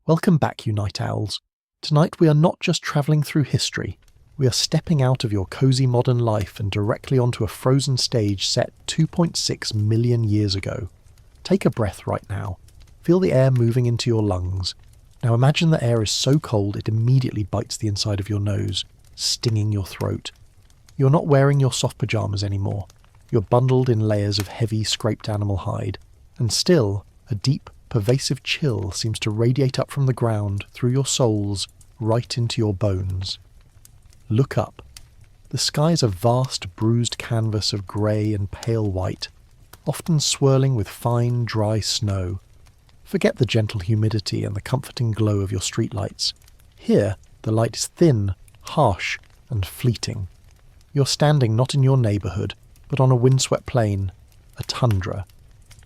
Welcome back, you night owls. Tonight we are not just travelling through history, we are stepping out of your cosy modern life and directly onto a frozen stage set 2.6 million years ago. Take a breath right now. Feel the air moving into your lungs. Now imagine the air is so cold it immediately bites the inside of your nose, stinging your throat. You're not wearing your soft pyjamas anymore. You're bundled in layers of heavy, scraped animal hide. And still, a deep, pervasive chill seems to radiate up from the ground, through your soles, right into your bones. Look up. The sky is a vast, bruised canvas of grey and pale white, often swirling with fine, dry snow. Forget the gentle humidity and the comforting glow of your streetlights. Here, the light is thin, harsh, and fleeting. You're standing not in your neighbourhood, but on a windswept plain, a tundra,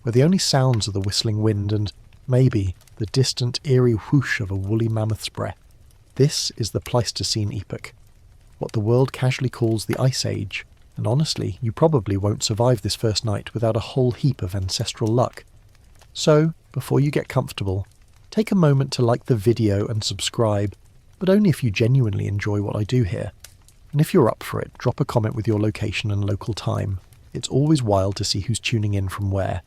where the only sounds are the whistling wind and, maybe, the distant, eerie whoosh of a woolly mammoth's breath. This is the Pleistocene epoch, what the world casually calls the Ice Age, and honestly, you probably won't survive this first night without a whole heap of ancestral luck. So, before you get comfortable, take a moment to like the video and subscribe, but only if you genuinely enjoy what I do here. And if you're up for it, drop a comment with your location and local time. It's always wild to see who's tuning in from where.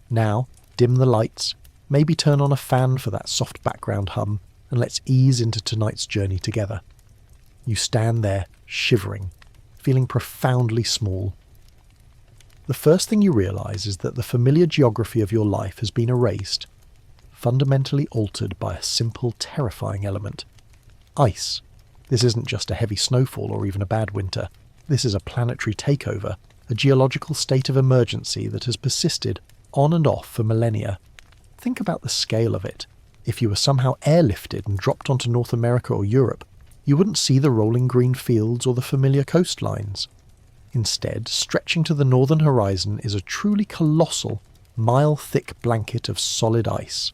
Now, dim the lights, maybe turn on a fan for that soft background hum, and let's ease into tonight's journey together. You stand there, shivering, feeling profoundly small. The first thing you realise is that the familiar geography of your life has been erased, fundamentally altered by a simple, terrifying element. Ice. This isn't just a heavy snowfall or even a bad winter. This is a planetary takeover, a geological state of emergency that has persisted on and off for millennia. Think about the scale of it. If you were somehow airlifted and dropped onto North America or Europe, you wouldn't see the rolling green fields or the familiar coastlines. Instead, stretching to the northern horizon is a truly colossal, mile-thick blanket of solid ice,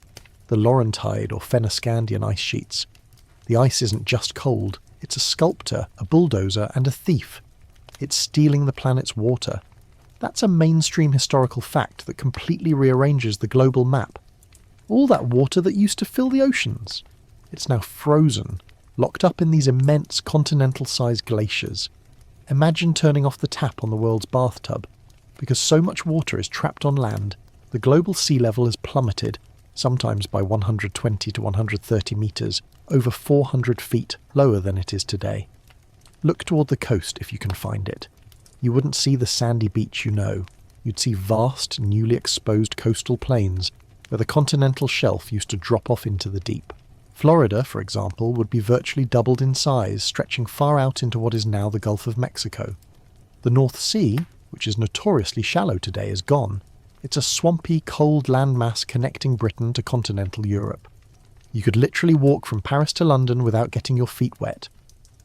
the Laurentide or Fennoscandian ice sheets. The ice isn't just cold, it's a sculptor, a bulldozer, and a thief. It's stealing the planet's water. That's a mainstream historical fact that completely rearranges the global map. All that water that used to fill the oceans. It's now frozen, locked up in these immense continental-sized glaciers. Imagine turning off the tap on the world's bathtub. Because so much water is trapped on land, the global sea level has plummeted, sometimes by 120 to 130 metres, over 400 feet lower than it is today. Look toward the coast if you can find it. You wouldn't see the sandy beach you know. You'd see vast, newly exposed coastal plains where the continental shelf used to drop off into the deep. Florida, for example, would be virtually doubled in size, stretching far out into what is now the Gulf of Mexico. The North Sea, which is notoriously shallow today, is gone. It's a swampy, cold landmass connecting Britain to continental Europe. You could literally walk from Paris to London without getting your feet wet.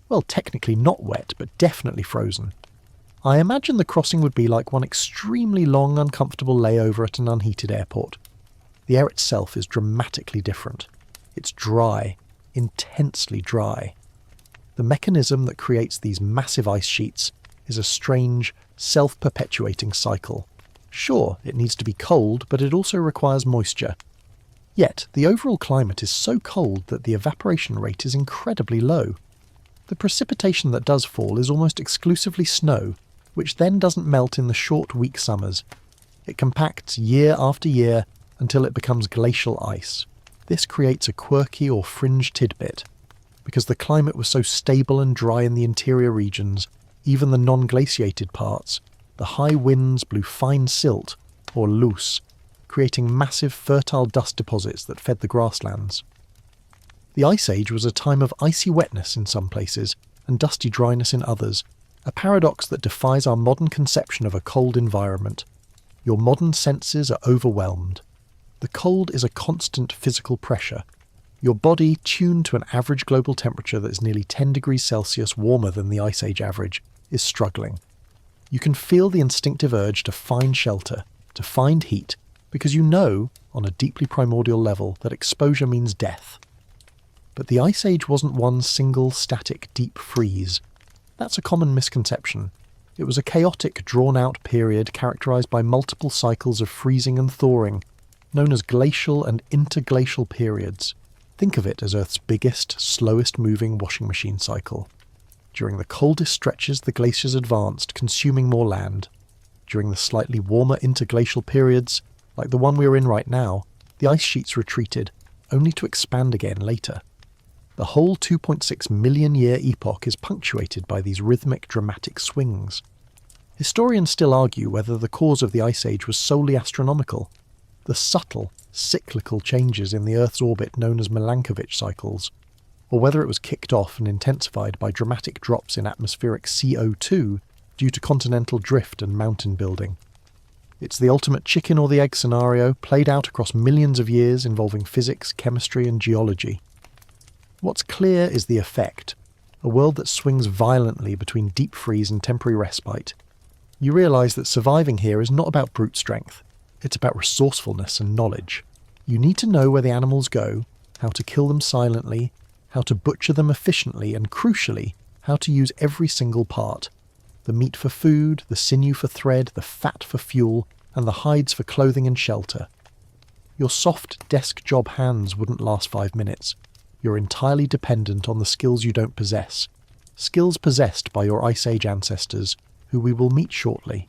Well, technically not wet, but definitely frozen. I imagine the crossing would be like one extremely long, uncomfortable layover at an unheated airport. The air itself is dramatically different. It's dry, intensely dry. The mechanism that creates these massive ice sheets is a strange, self-perpetuating cycle. Sure, it needs to be cold, but it also requires moisture. Yet, the overall climate is so cold that the evaporation rate is incredibly low. The precipitation that does fall is almost exclusively snow, which then doesn't melt in the short, weak summers. It compacts year after year until it becomes glacial ice. This creates a quirky or fringe tidbit. Because the climate was so stable and dry in the interior regions, even the non-glaciated parts, the high winds blew fine silt, or loose, creating massive fertile dust deposits that fed the grasslands. The Ice Age was a time of icy wetness in some places and dusty dryness in others, a paradox that defies our modern conception of a cold environment. Your modern senses are overwhelmed. The cold is a constant physical pressure. Your body, tuned to an average global temperature that is nearly 10 degrees Celsius warmer than the Ice Age average, is struggling. You can feel the instinctive urge to find shelter, to find heat, because you know, on a deeply primordial level, that exposure means death. But the Ice Age wasn't one single, static, deep freeze. That's a common misconception. It was a chaotic, drawn-out period characterised by multiple cycles of freezing and thawing, known as glacial and interglacial periods. Think of it as Earth's biggest, slowest moving washing machine cycle. During the coldest stretches, the glaciers advanced, consuming more land. During the slightly warmer interglacial periods, like the one we are in right now, the ice sheets retreated, only to expand again later. The whole 2.6 million year epoch is punctuated by these rhythmic, dramatic swings. Historians still argue whether the cause of the Ice Age was solely astronomical. The subtle, cyclical changes in the Earth's orbit known as Milankovitch cycles, or whether it was kicked off and intensified by dramatic drops in atmospheric CO2 due to continental drift and mountain building. It's the ultimate chicken or the egg scenario played out across millions of years involving physics, chemistry and geology. What's clear is the effect, a world that swings violently between deep freeze and temporary respite. You realise that surviving here is not about brute strength, it's about resourcefulness and knowledge. You need to know where the animals go, how to kill them silently, how to butcher them efficiently, and crucially, how to use every single part. The meat for food, the sinew for thread, the fat for fuel, and the hides for clothing and shelter. Your soft desk job hands wouldn't last 5 minutes. You're entirely dependent on the skills you don't possess. Skills possessed by your Ice Age ancestors, who we will meet shortly.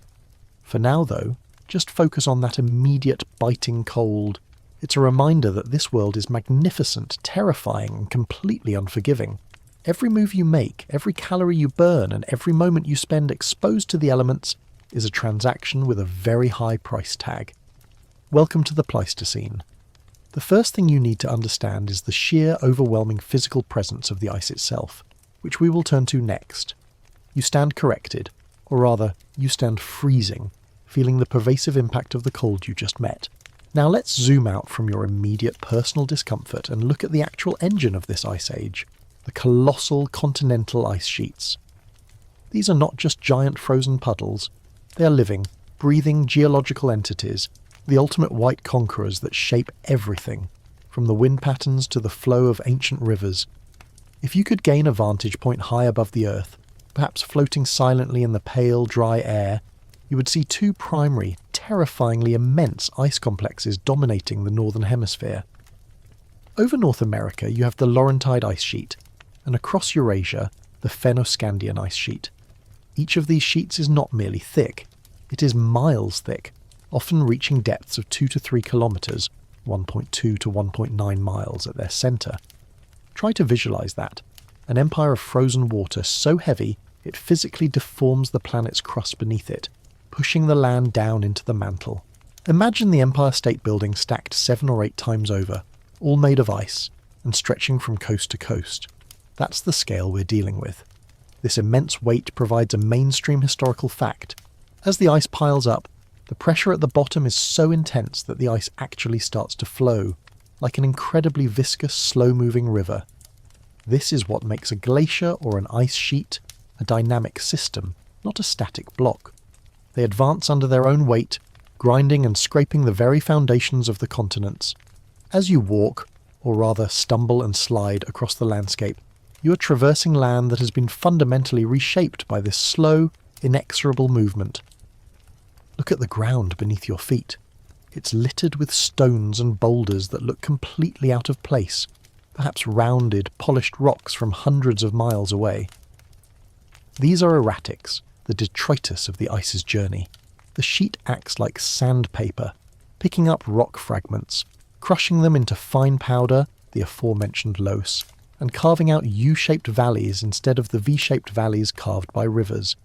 For now, though, just focus on that immediate biting cold. It's a reminder that this world is magnificent, terrifying, and completely unforgiving. Every move you make, every calorie you burn, and every moment you spend exposed to the elements is a transaction with a very high price tag. Welcome to the Pleistocene. The first thing you need to understand is the sheer, overwhelming physical presence of the ice itself, which we will turn to next. You stand corrected, or rather, you stand freezing, feeling the pervasive impact of the cold you just met. Now let's zoom out from your immediate personal discomfort and look at the actual engine of this ice age, the colossal continental ice sheets. These are not just giant frozen puddles, they are living, breathing geological entities, the ultimate white conquerors that shape everything, from the wind patterns to the flow of ancient rivers. If you could gain a vantage point high above the Earth, perhaps floating silently in the pale, dry air, you would see two primary, terrifyingly immense ice complexes dominating the northern hemisphere. Over North America you have the Laurentide ice sheet, and across Eurasia the Fennoscandian ice sheet. Each of these sheets is not merely thick, it is miles thick, often reaching depths of 2 to 3 kilometres, 1.2 to 1.9 miles at their centre. Try to visualise that, an empire of frozen water so heavy it physically deforms the planet's crust beneath it, pushing the land down into the mantle. Imagine the Empire State Building stacked 7 or 8 times over, all made of ice, and stretching from coast to coast. That's the scale we're dealing with. This immense weight provides a mainstream historical fact. As the ice piles up, the pressure at the bottom is so intense that the ice actually starts to flow, like an incredibly viscous, slow-moving river. This is what makes a glacier or an ice sheet a dynamic system, not a static block. They advance under their own weight, grinding and scraping the very foundations of the continents. As you walk, or rather stumble and slide across the landscape, you are traversing land that has been fundamentally reshaped by this slow, inexorable movement. Look at the ground beneath your feet. It's littered with stones and boulders that look completely out of place, perhaps rounded, polished rocks from hundreds of miles away. These are erratics, the detritus of the ice's journey. The sheet acts like sandpaper, picking up rock fragments, crushing them into fine powder, the aforementioned loess, and carving out U-shaped valleys instead of the V-shaped valleys carved by rivers.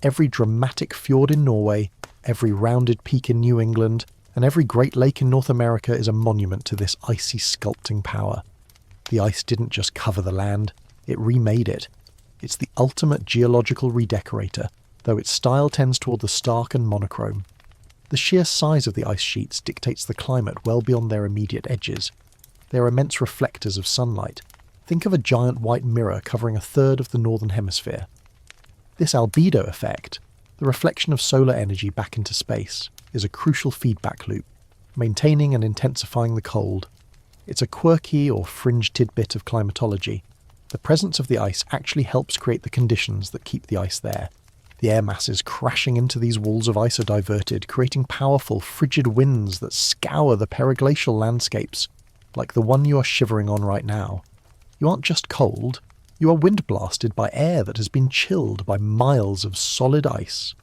Every dramatic fjord in Norway, every rounded peak in New England, and every Great Lake in North America is a monument to this icy sculpting power. The ice didn't just cover the land, it remade it. It's the ultimate geological redecorator, though its style tends toward the stark and monochrome. The sheer size of the ice sheets dictates the climate well beyond their immediate edges. They are immense reflectors of sunlight. Think of a giant white mirror covering a third of the northern hemisphere. This albedo effect, the reflection of solar energy back into space, is a crucial feedback loop, maintaining and intensifying the cold. It's a quirky or fringe tidbit of climatology. The presence of the ice actually helps create the conditions that keep the ice there. The air masses crashing into these walls of ice are diverted, creating powerful, frigid winds that scour the periglacial landscapes. like the one you are shivering on right now. You aren't just cold, you are wind blasted by air that has been chilled by miles of solid ice.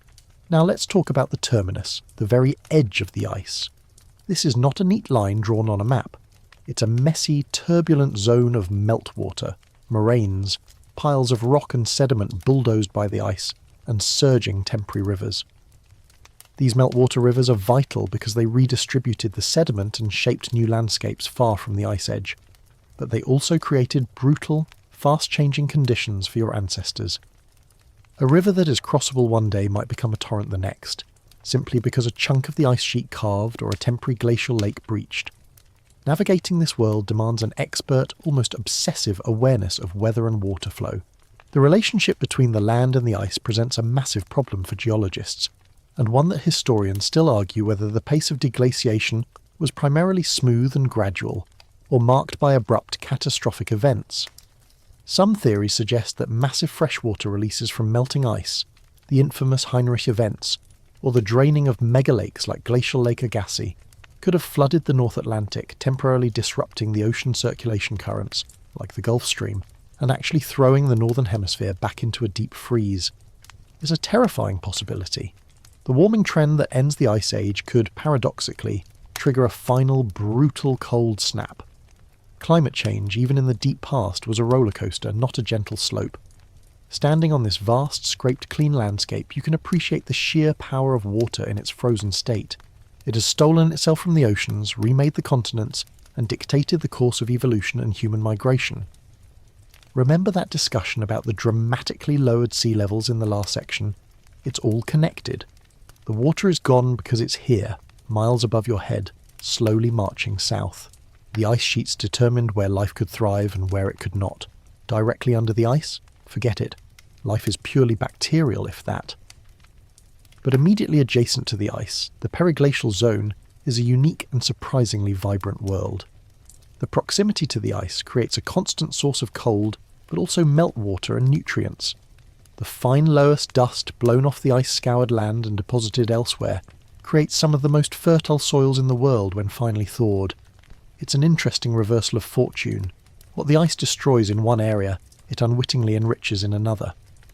Now let's talk about the terminus, the very edge of the ice. This is not a neat line drawn on a map. It's a messy, turbulent zone of meltwater, moraines, piles of rock and sediment bulldozed by the ice, and surging temporary rivers. These meltwater rivers are vital because they redistributed the sediment and shaped new landscapes far from the ice edge. But they also created brutal, fast-changing conditions for your ancestors. A river that is crossable one day might become a torrent the next, simply because a chunk of the ice sheet calved or a temporary glacial lake breached. Navigating this world demands an expert, almost obsessive awareness of weather and water flow. The relationship between the land and the ice presents a massive problem for geologists, and one that historians still argue whether the pace of deglaciation was primarily smooth and gradual, or marked by abrupt catastrophic events. Some theories suggest that massive freshwater releases from melting ice, the infamous Heinrich events, or the draining of megalakes like Glacial Lake Agassiz, could have flooded the North Atlantic, temporarily disrupting the ocean circulation currents, like the Gulf Stream, and actually throwing the Northern Hemisphere back into a deep freeze. It's a terrifying possibility. The warming trend that ends the Ice Age could, paradoxically, trigger a final brutal cold snap. Climate change, even in the deep past, was a roller coaster, not a gentle slope. Standing on this vast, scraped-clean landscape, you can appreciate the sheer power of water in its frozen state. It has stolen itself from the oceans, remade the continents, and dictated the course of evolution and human migration. Remember that discussion about the dramatically lowered sea levels in the last section? It's all connected. The water is gone because it's here, miles above your head, slowly marching south. The ice sheets determined where life could thrive and where it could not. Directly under the ice? Forget it. Life is purely bacterial, if that. But immediately adjacent to the ice, the periglacial zone is a unique and surprisingly vibrant world. The proximity to the ice creates a constant source of cold, but also meltwater and nutrients. The fine loess dust blown off the ice-scoured land and deposited elsewhere creates some of the most fertile soils in the world when finally thawed. It's an interesting reversal of fortune. What the ice destroys in one area, it unwittingly enriches in another.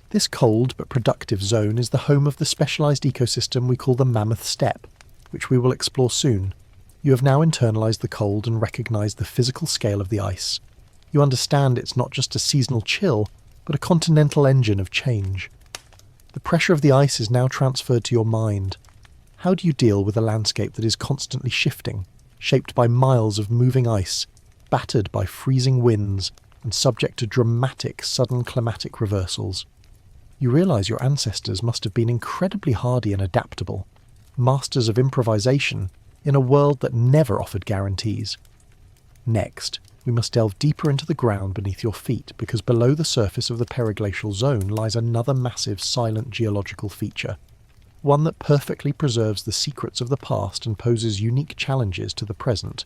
This cold but productive zone is the home of the specialised ecosystem we call the Mammoth Steppe, which we will explore soon. You have now internalised the cold and recognised the physical scale of the ice. You understand it's not just a seasonal chill, but a continental engine of change. The pressure of the ice is now transferred to your mind. How do you deal with a landscape that is constantly shifting, shaped by miles of moving ice, battered by freezing winds, and subject to dramatic, sudden climatic reversals? You realise your ancestors must have been incredibly hardy and adaptable, masters of improvisation in a world that never offered guarantees. Next, we must delve deeper into the ground beneath your feet, because below the surface of the periglacial zone lies another massive silent geological feature, one that perfectly preserves the secrets of the past and poses unique challenges to the present: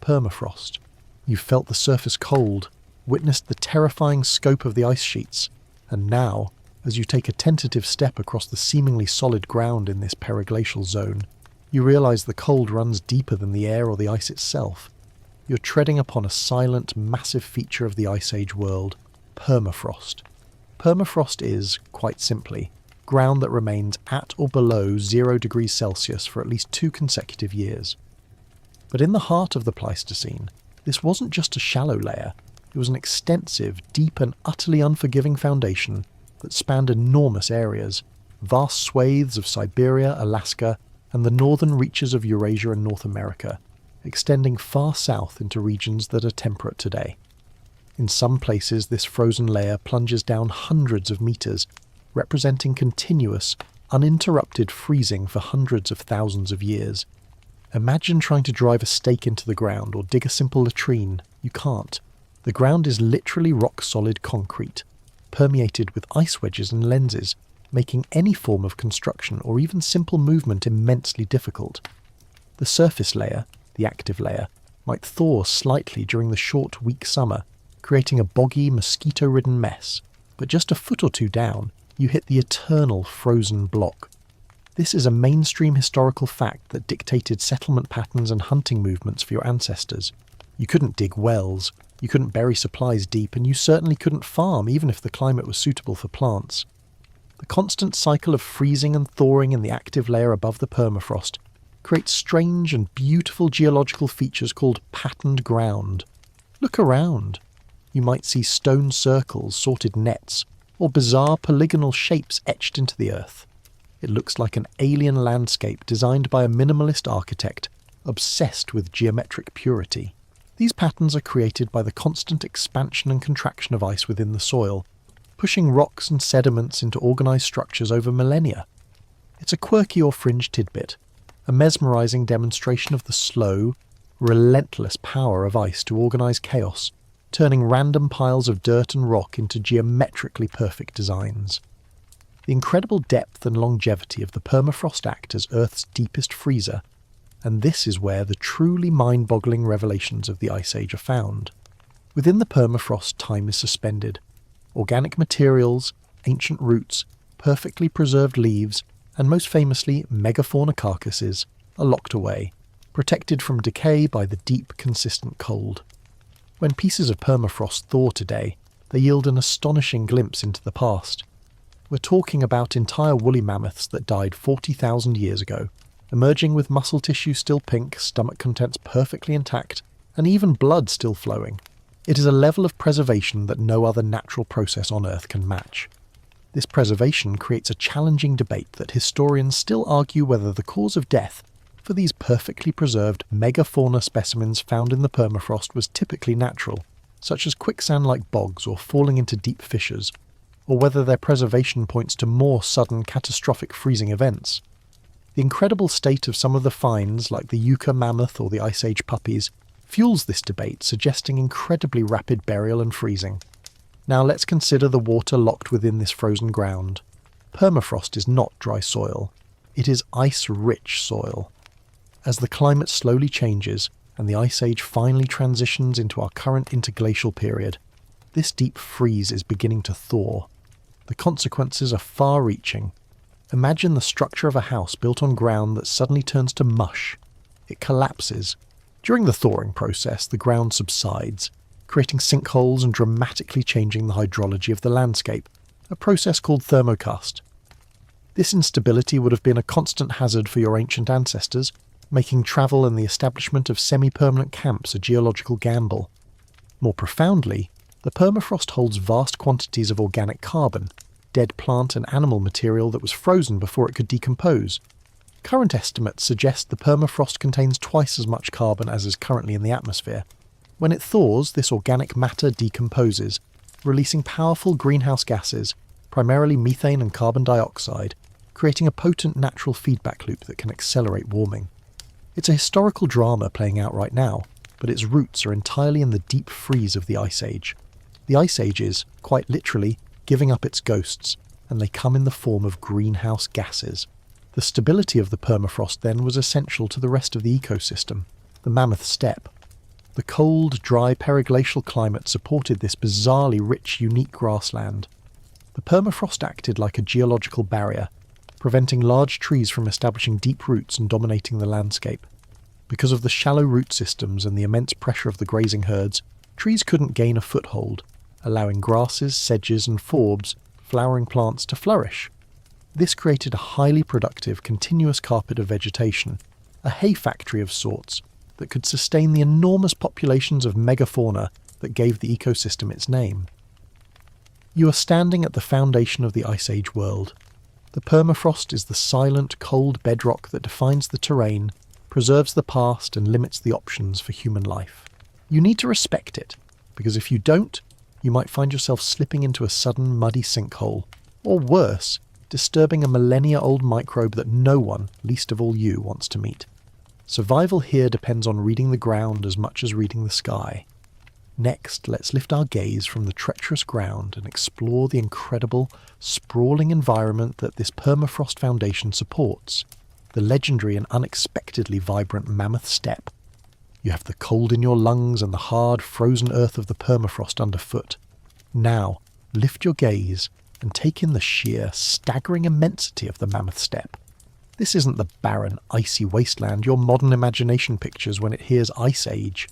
permafrost. You've felt the surface cold, witnessed the terrifying scope of the ice sheets, and now, as you take a tentative step across the seemingly solid ground in this periglacial zone, you realise the cold runs deeper than the air or the ice itself. You're treading upon a silent, massive feature of the Ice Age world: permafrost. Permafrost is, quite simply, ground that remains at or below 0 degrees Celsius for at least 2 consecutive years. But in the heart of the Pleistocene, this wasn't just a shallow layer, it was an extensive, deep and utterly unforgiving foundation that spanned enormous areas, vast swathes of Siberia, Alaska, and the northern reaches of Eurasia and North America, extending far south into regions that are temperate today. In some places, this frozen layer plunges down hundreds of meters, representing continuous, uninterrupted freezing for hundreds of thousands of years. Imagine trying to drive a stake into the ground or dig a simple latrine. You can't. The ground is literally rock-solid concrete, permeated with ice wedges and lenses, making any form of construction or even simple movement immensely difficult. The surface layer, the active layer, might thaw slightly during the short, weak summer, creating a boggy, mosquito-ridden mess, but just a foot or two down, you hit the eternal frozen block. This is a mainstream historical fact that dictated settlement patterns and hunting movements for your ancestors. You couldn't dig wells, you couldn't bury supplies deep, and you certainly couldn't farm even if the climate was suitable for plants. The constant cycle of freezing and thawing in the active layer above the permafrost creates strange and beautiful geological features called patterned ground. Look around. You might see stone circles, sorted nets, or bizarre polygonal shapes etched into the earth. It looks like an alien landscape designed by a minimalist architect obsessed with geometric purity. These patterns are created by the constant expansion and contraction of ice within the soil, pushing rocks and sediments into organised structures over millennia. It's a quirky or fringe tidbit, a mesmerising demonstration of the slow, relentless power of ice to organise chaos, turning random piles of dirt and rock into geometrically perfect designs. The incredible depth and longevity of the permafrost act as Earth's deepest freezer, and this is where the truly mind-boggling revelations of the Ice Age are found. Within the permafrost, time is suspended. Organic materials, ancient roots, perfectly preserved leaves, and most famously megafauna carcasses are locked away, protected from decay by the deep, consistent cold. When pieces of permafrost thaw today, they yield an astonishing glimpse into the past. We're talking about entire woolly mammoths that died 40,000 years ago, emerging with muscle tissue still pink, stomach contents perfectly intact, and even blood still flowing. It is a level of preservation that no other natural process on Earth can match. This preservation creates a challenging debate that historians still argue whether the cause of death for these perfectly preserved megafauna specimens found in the permafrost was typically natural, such as quicksand-like bogs or falling into deep fissures, or whether their preservation points to more sudden catastrophic freezing events. The incredible state of some of the finds, like the Yucca mammoth or the Ice Age puppies, fuels this debate, suggesting incredibly rapid burial and freezing. Now let's consider the water locked within this frozen ground. Permafrost is not dry soil. It is ice-rich soil. As the climate slowly changes, and the Ice Age finally transitions into our current interglacial period, this deep freeze is beginning to thaw. The consequences are far-reaching. Imagine the structure of a house built on ground that suddenly turns to mush. It collapses. During the thawing process, the ground subsides, creating sinkholes and dramatically changing the hydrology of the landscape, a process called thermokarst. This instability would have been a constant hazard for your ancient ancestors, making travel and the establishment of semi-permanent camps a geological gamble. More profoundly, the permafrost holds vast quantities of organic carbon, dead plant and animal material that was frozen before it could decompose. Current estimates suggest the permafrost contains twice as much carbon as is currently in the atmosphere. When it thaws, this organic matter decomposes, releasing powerful greenhouse gases, primarily methane and carbon dioxide, creating a potent natural feedback loop that can accelerate warming. It's a historical drama playing out right now, but its roots are entirely in the deep freeze of the Ice Age. The Ice Age is, quite literally, giving up its ghosts, and they come in the form of greenhouse gases. The stability of the permafrost then was essential to the rest of the ecosystem, the mammoth steppe. The cold, dry periglacial climate supported this bizarrely rich, unique grassland. The permafrost acted like a geological barrier, preventing large trees from establishing deep roots and dominating the landscape. Because of the shallow root systems and the immense pressure of the grazing herds, trees couldn't gain a foothold, allowing grasses, sedges and forbs, flowering plants, to flourish. This created a highly productive, continuous carpet of vegetation, a hay factory of sorts, that could sustain the enormous populations of megafauna that gave the ecosystem its name. You are standing at the foundation of the Ice Age world. The permafrost is the silent, cold bedrock that defines the terrain, preserves the past and limits the options for human life. You need to respect it, because if you don't, you might find yourself slipping into a sudden muddy sinkhole, or worse, disturbing a millennia-old microbe that no one, least of all you, wants to meet. Survival here depends on reading the ground as much as reading the sky. Next, let's lift our gaze from the treacherous ground and explore the incredible, sprawling environment that this permafrost foundation supports, the legendary and unexpectedly vibrant mammoth steppe. You have the cold in your lungs and the hard, frozen earth of the permafrost underfoot. Now, lift your gaze and take in the sheer, staggering immensity of the mammoth steppe. This isn't the barren, icy wasteland your modern imagination pictures when it hears Ice Age.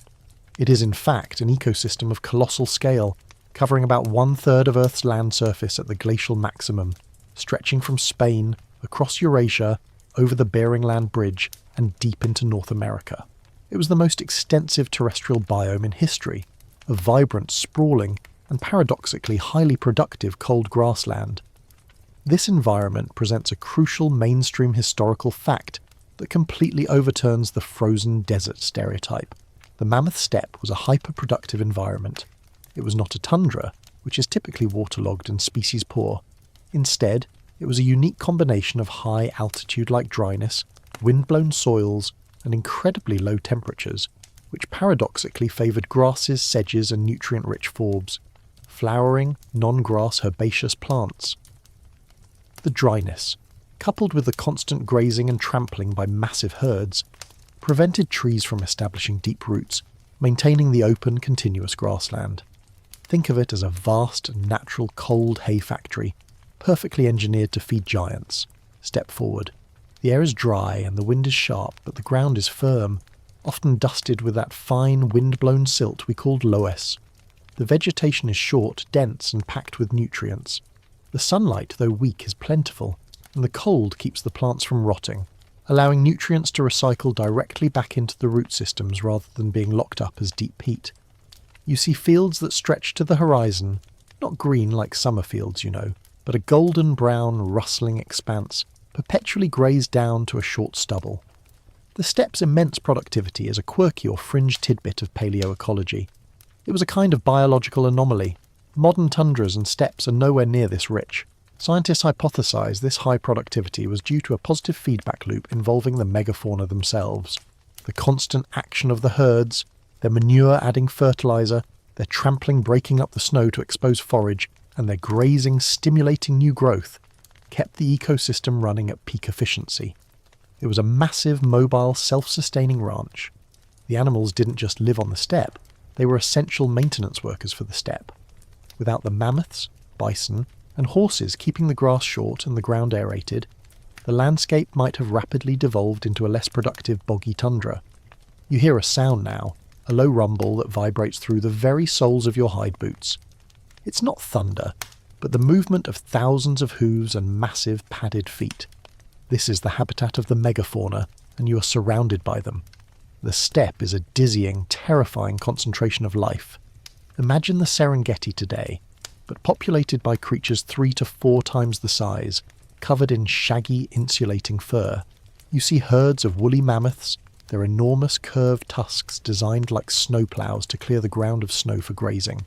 It is in fact an ecosystem of colossal scale, covering about 1/3 of Earth's land surface at the glacial maximum, stretching from Spain, across Eurasia, over the Bering Land Bridge, and deep into North America. It was the most extensive terrestrial biome in history, a vibrant, sprawling, and paradoxically highly productive cold grassland. This environment presents a crucial mainstream historical fact that completely overturns the frozen desert stereotype. The mammoth steppe was a hyper-productive environment. It was not a tundra, which is typically waterlogged and species poor. Instead, it was a unique combination of high altitude-like dryness, wind-blown soils, and incredibly low temperatures, which paradoxically favoured grasses, sedges, and nutrient-rich forbs, flowering, non-grass herbaceous plants. The dryness, coupled with the constant grazing and trampling by massive herds, prevented trees from establishing deep roots, maintaining the open, continuous grassland. Think of it as a vast, natural cold hay factory, perfectly engineered to feed giants. Step forward. The air is dry and the wind is sharp, but the ground is firm, often dusted with that fine, wind-blown silt we called loess. The vegetation is short, dense, and packed with nutrients. The sunlight, though weak, is plentiful, and the cold keeps the plants from rotting, allowing nutrients to recycle directly back into the root systems rather than being locked up as deep peat. You see fields that stretch to the horizon, not green like summer fields, but a golden-brown, rustling expanse, perpetually grazed down to a short stubble. The steppe's immense productivity is a quirky or fringe tidbit of paleoecology. It was a kind of biological anomaly. Modern tundras and steppes are nowhere near this rich. Scientists hypothesize this high productivity was due to a positive feedback loop involving the megafauna themselves. The constant action of the herds, their manure adding fertilizer, their trampling breaking up the snow to expose forage, and their grazing stimulating new growth, kept the ecosystem running at peak efficiency. It was a massive, mobile, self-sustaining ranch. The animals didn't just live on the steppe, they were essential maintenance workers for the steppe. Without the mammoths, bison, and horses keeping the grass short and the ground aerated, the landscape might have rapidly devolved into a less productive boggy tundra. You hear a sound now, a low rumble that vibrates through the very soles of your hide boots. It's not thunder, but the movement of thousands of hooves and massive padded feet. This is the habitat of the megafauna, and you are surrounded by them. The steppe is a dizzying, terrifying concentration of life. Imagine the Serengeti today, but populated by creatures 3 to 4 times the size, covered in shaggy, insulating fur. You see herds of woolly mammoths, their enormous curved tusks designed like snowplows to clear the ground of snow for grazing.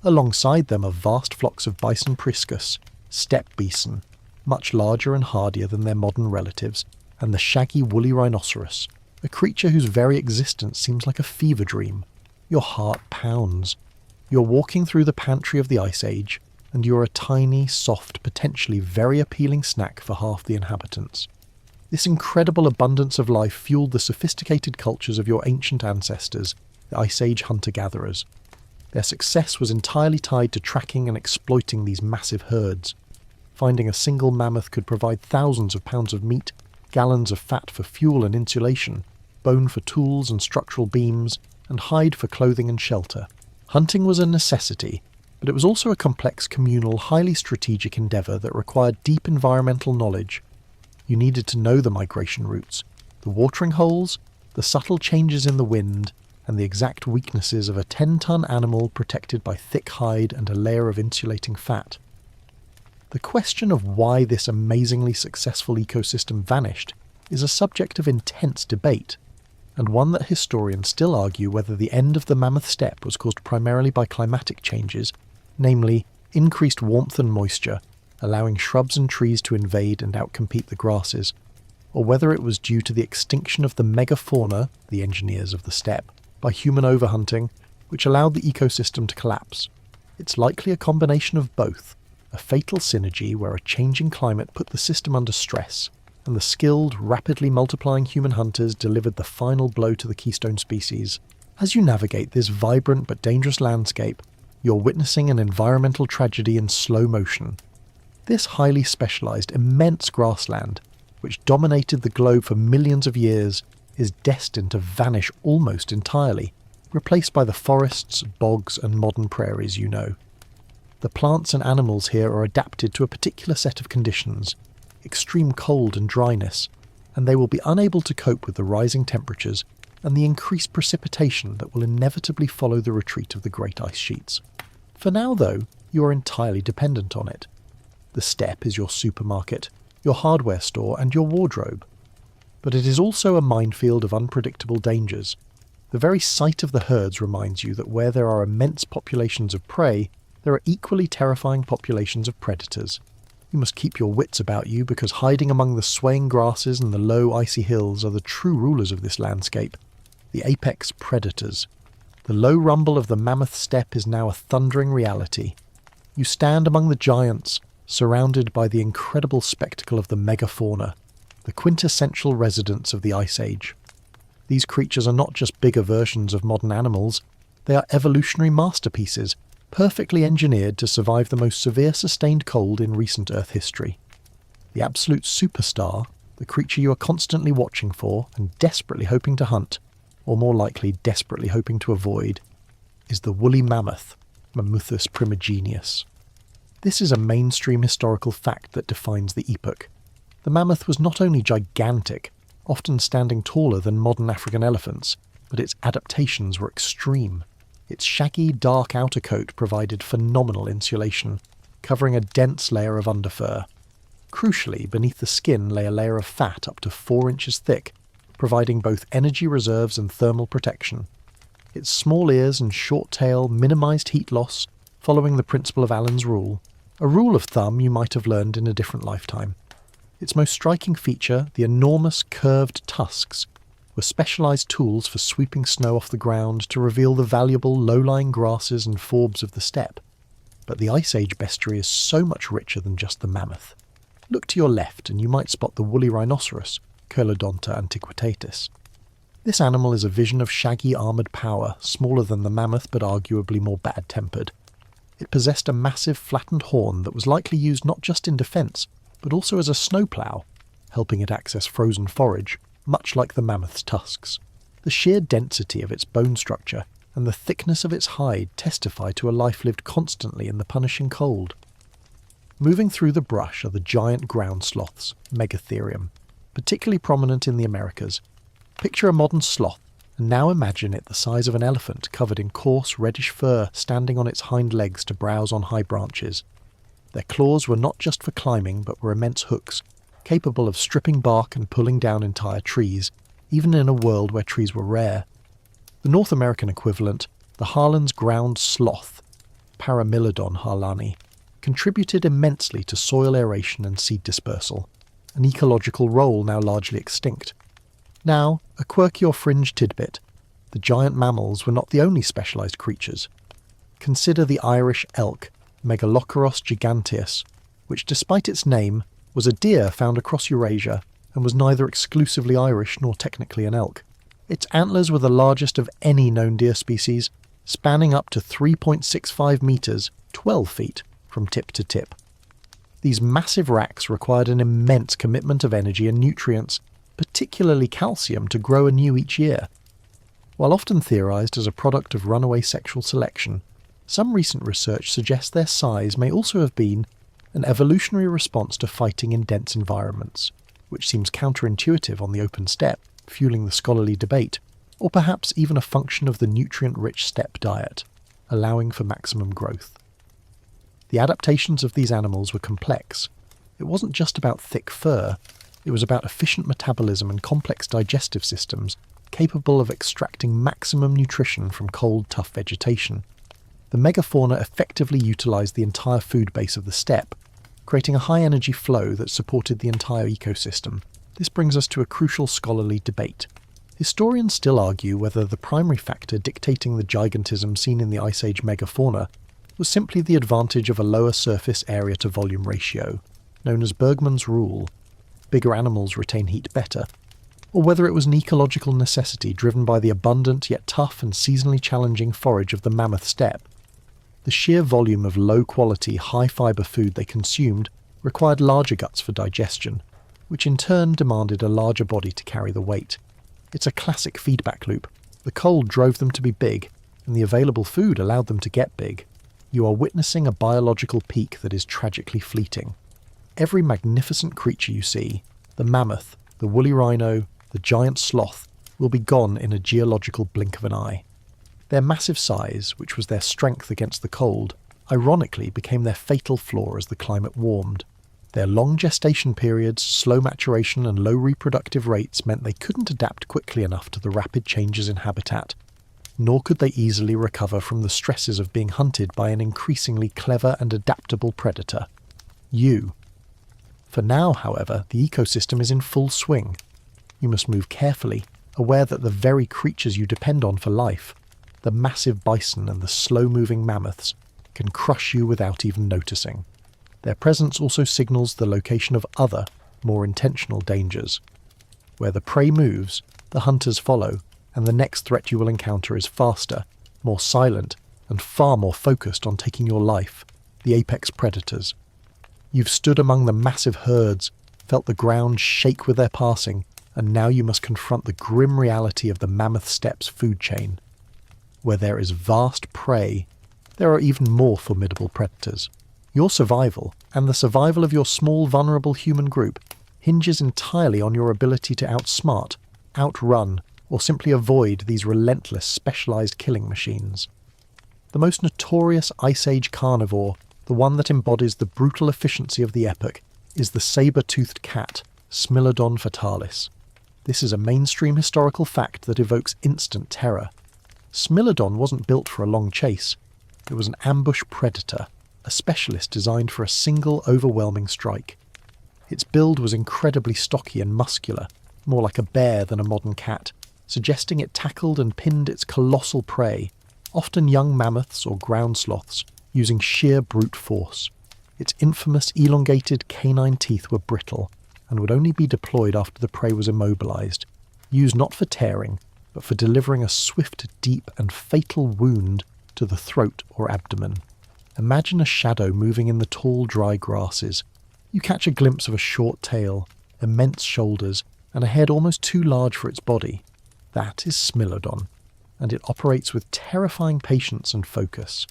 Alongside them are vast flocks of bison priscus, steppe bison, much larger and hardier than their modern relatives, and the shaggy woolly rhinoceros, a creature whose very existence seems like a fever dream. Your heart pounds. You're walking through the pantry of the Ice Age, and you're a tiny, soft, potentially very appealing snack for half the inhabitants. This incredible abundance of life fueled the sophisticated cultures of your ancient ancestors, the Ice Age hunter-gatherers. Their success was entirely tied to tracking and exploiting these massive herds. Finding a single mammoth could provide thousands of pounds of meat, gallons of fat for fuel and insulation, bone for tools and structural beams, and hide for clothing and shelter. Hunting was a necessity, but it was also a complex, communal, highly strategic endeavour that required deep environmental knowledge. You needed to know the migration routes, the watering holes, the subtle changes in the wind, and the exact weaknesses of a 10-ton animal protected by thick hide and a layer of insulating fat. The question of why this amazingly successful ecosystem vanished is a subject of intense debate, and one that historians still argue whether the end of the mammoth steppe was caused primarily by climatic changes, namely increased warmth and moisture, allowing shrubs and trees to invade and outcompete the grasses, or whether it was due to the extinction of the megafauna, the engineers of the steppe, by human overhunting, which allowed the ecosystem to collapse. It's likely a combination of both, a fatal synergy where a changing climate put the system under stress, and the skilled, rapidly multiplying human hunters delivered the final blow to the keystone species. As you navigate this vibrant but dangerous landscape, you're witnessing an environmental tragedy in slow motion. This highly specialised, immense grassland, which dominated the globe for millions of years, is destined to vanish almost entirely, replaced by the forests, bogs, and modern prairies you know. The plants and animals here are adapted to a particular set of conditions, extreme cold and dryness, and they will be unable to cope with the rising temperatures and the increased precipitation that will inevitably follow the retreat of the great ice sheets. For now, though, you are entirely dependent on it. The steppe is your supermarket, your hardware store, and your wardrobe. But it is also a minefield of unpredictable dangers. The very sight of the herds reminds you that where there are immense populations of prey, there are equally terrifying populations of predators. You must keep your wits about you, because hiding among the swaying grasses and the low icy hills are the true rulers of this landscape, the apex predators. The low rumble of the mammoth steppe is now a thundering reality. You stand among the giants, surrounded by the incredible spectacle of the megafauna, the quintessential residents of the Ice Age. These creatures are not just bigger versions of modern animals, they are evolutionary masterpieces, perfectly engineered to survive the most severe sustained cold in recent Earth history. The absolute superstar, the creature you are constantly watching for and desperately hoping to hunt, or more likely desperately hoping to avoid, is the woolly mammoth, Mammuthus primigenius. This is a mainstream historical fact that defines the epoch. The mammoth was not only gigantic, often standing taller than modern African elephants, but its adaptations were extreme. Its shaggy, dark outer coat provided phenomenal insulation, covering a dense layer of underfur. Crucially, beneath the skin lay a layer of fat up to 4 inches thick, providing both energy reserves and thermal protection. Its small ears and short tail minimised heat loss, following the principle of Allen's rule, a rule of thumb you might have learned in a different lifetime. Its most striking feature, the enormous curved tusks, were specialised tools for sweeping snow off the ground to reveal the valuable low-lying grasses and forbs of the steppe. But the Ice Age bestiary is so much richer than just the mammoth. Look to your left and you might spot the woolly rhinoceros, Curlodonta antiquitatis. This animal is a vision of shaggy armoured power, smaller than the mammoth but arguably more bad-tempered. It possessed a massive flattened horn that was likely used not just in defence, but also as a snowplough, helping it access frozen forage, much like the mammoth's tusks. The sheer density of its bone structure and the thickness of its hide testify to a life lived constantly in the punishing cold. Moving through the brush are the giant ground sloths, Megatherium, particularly prominent in the Americas. Picture a modern sloth, and now imagine it the size of an elephant covered in coarse reddish fur standing on its hind legs to browse on high branches. Their claws were not just for climbing but were immense hooks, capable of stripping bark and pulling down entire trees, even in a world where trees were rare. The North American equivalent, the Harlan's ground sloth, Paramylodon harlani, contributed immensely to soil aeration and seed dispersal, an ecological role now largely extinct. Now, a quirky or fringe tidbit, the giant mammals were not the only specialised creatures. Consider the Irish elk, Megaloceros giganteus, which despite its name, was a deer found across Eurasia and was neither exclusively Irish nor technically an elk. Its antlers were the largest of any known deer species, spanning up to 3.65 metres, 12 feet, from tip to tip. These massive racks required an immense commitment of energy and nutrients, particularly calcium, to grow anew each year. While often theorised as a product of runaway sexual selection, some recent research suggests their size may also have been an evolutionary response to fighting in dense environments, which seems counterintuitive on the open steppe, fueling the scholarly debate, or perhaps even a function of the nutrient-rich steppe diet, allowing for maximum growth. The adaptations of these animals were complex. It wasn't just about thick fur, it was about efficient metabolism and complex digestive systems capable of extracting maximum nutrition from cold, tough vegetation. The megafauna effectively utilised the entire food base of the steppe, creating a high-energy flow that supported the entire ecosystem. This brings us to a crucial scholarly debate. Historians still argue whether the primary factor dictating the gigantism seen in the Ice Age megafauna was simply the advantage of a lower surface area to volume ratio, known as Bergmann's rule. Bigger animals retain heat better, or whether it was an ecological necessity driven by the abundant yet tough and seasonally challenging forage of the mammoth steppe. The sheer volume of low-quality, high-fibre food they consumed required larger guts for digestion, which in turn demanded a larger body to carry the weight. It's a classic feedback loop. The cold drove them to be big, and the available food allowed them to get big. You are witnessing a biological peak that is tragically fleeting. Every magnificent creature you see, the mammoth, the woolly rhino, the giant sloth, will be gone in a geological blink of an eye. Their massive size, which was their strength against the cold, ironically became their fatal flaw as the climate warmed. Their long gestation periods, slow maturation and low reproductive rates meant they couldn't adapt quickly enough to the rapid changes in habitat, nor could they easily recover from the stresses of being hunted by an increasingly clever and adaptable predator, you. For now, however, the ecosystem is in full swing. You must move carefully, aware that the very creatures you depend on for life, the massive bison and the slow-moving mammoths, can crush you without even noticing. Their presence also signals the location of other, more intentional dangers. Where the prey moves, the hunters follow, and the next threat you will encounter is faster, more silent, and far more focused on taking your life, the apex predators. You've stood among the massive herds, felt the ground shake with their passing, and now you must confront the grim reality of the mammoth steppes food chain. Where there is vast prey, there are even more formidable predators. Your survival, and the survival of your small vulnerable human group, hinges entirely on your ability to outsmart, outrun, or simply avoid these relentless specialized killing machines. The most notorious Ice Age carnivore, the one that embodies the brutal efficiency of the epoch, is the saber-toothed cat, Smilodon fatalis. This is a mainstream historical fact that evokes instant terror. Smilodon wasn't built for a long chase. It was an ambush predator, a specialist designed for a single overwhelming strike. Its build was incredibly stocky and muscular, more like a bear than a modern cat, suggesting it tackled and pinned its colossal prey, often young mammoths or ground sloths, using sheer brute force. Its infamous elongated canine teeth were brittle, and would only be deployed after the prey was immobilized, used not for tearing, but for delivering a swift, deep, and fatal wound to the throat or abdomen. Imagine a shadow moving in the tall, dry grasses. You catch a glimpse of a short tail, immense shoulders, and a head almost too large for its body. That is Smilodon, and it operates with terrifying patience and focus.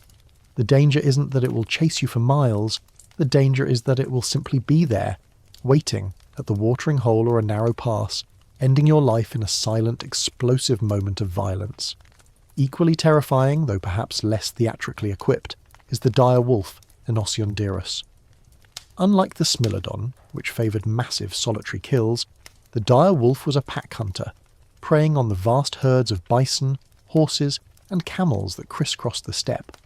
The danger isn't that it will chase you for miles, the danger is that it will simply be there, waiting at the watering hole or a narrow pass, ending your life in a silent, explosive moment of violence. Equally terrifying, though perhaps less theatrically equipped, is the dire wolf, Enosiondirus. Unlike the Smilodon, which favoured massive solitary kills, the dire wolf was a pack hunter, preying on the vast herds of bison, horses, and camels that crisscrossed the steppe.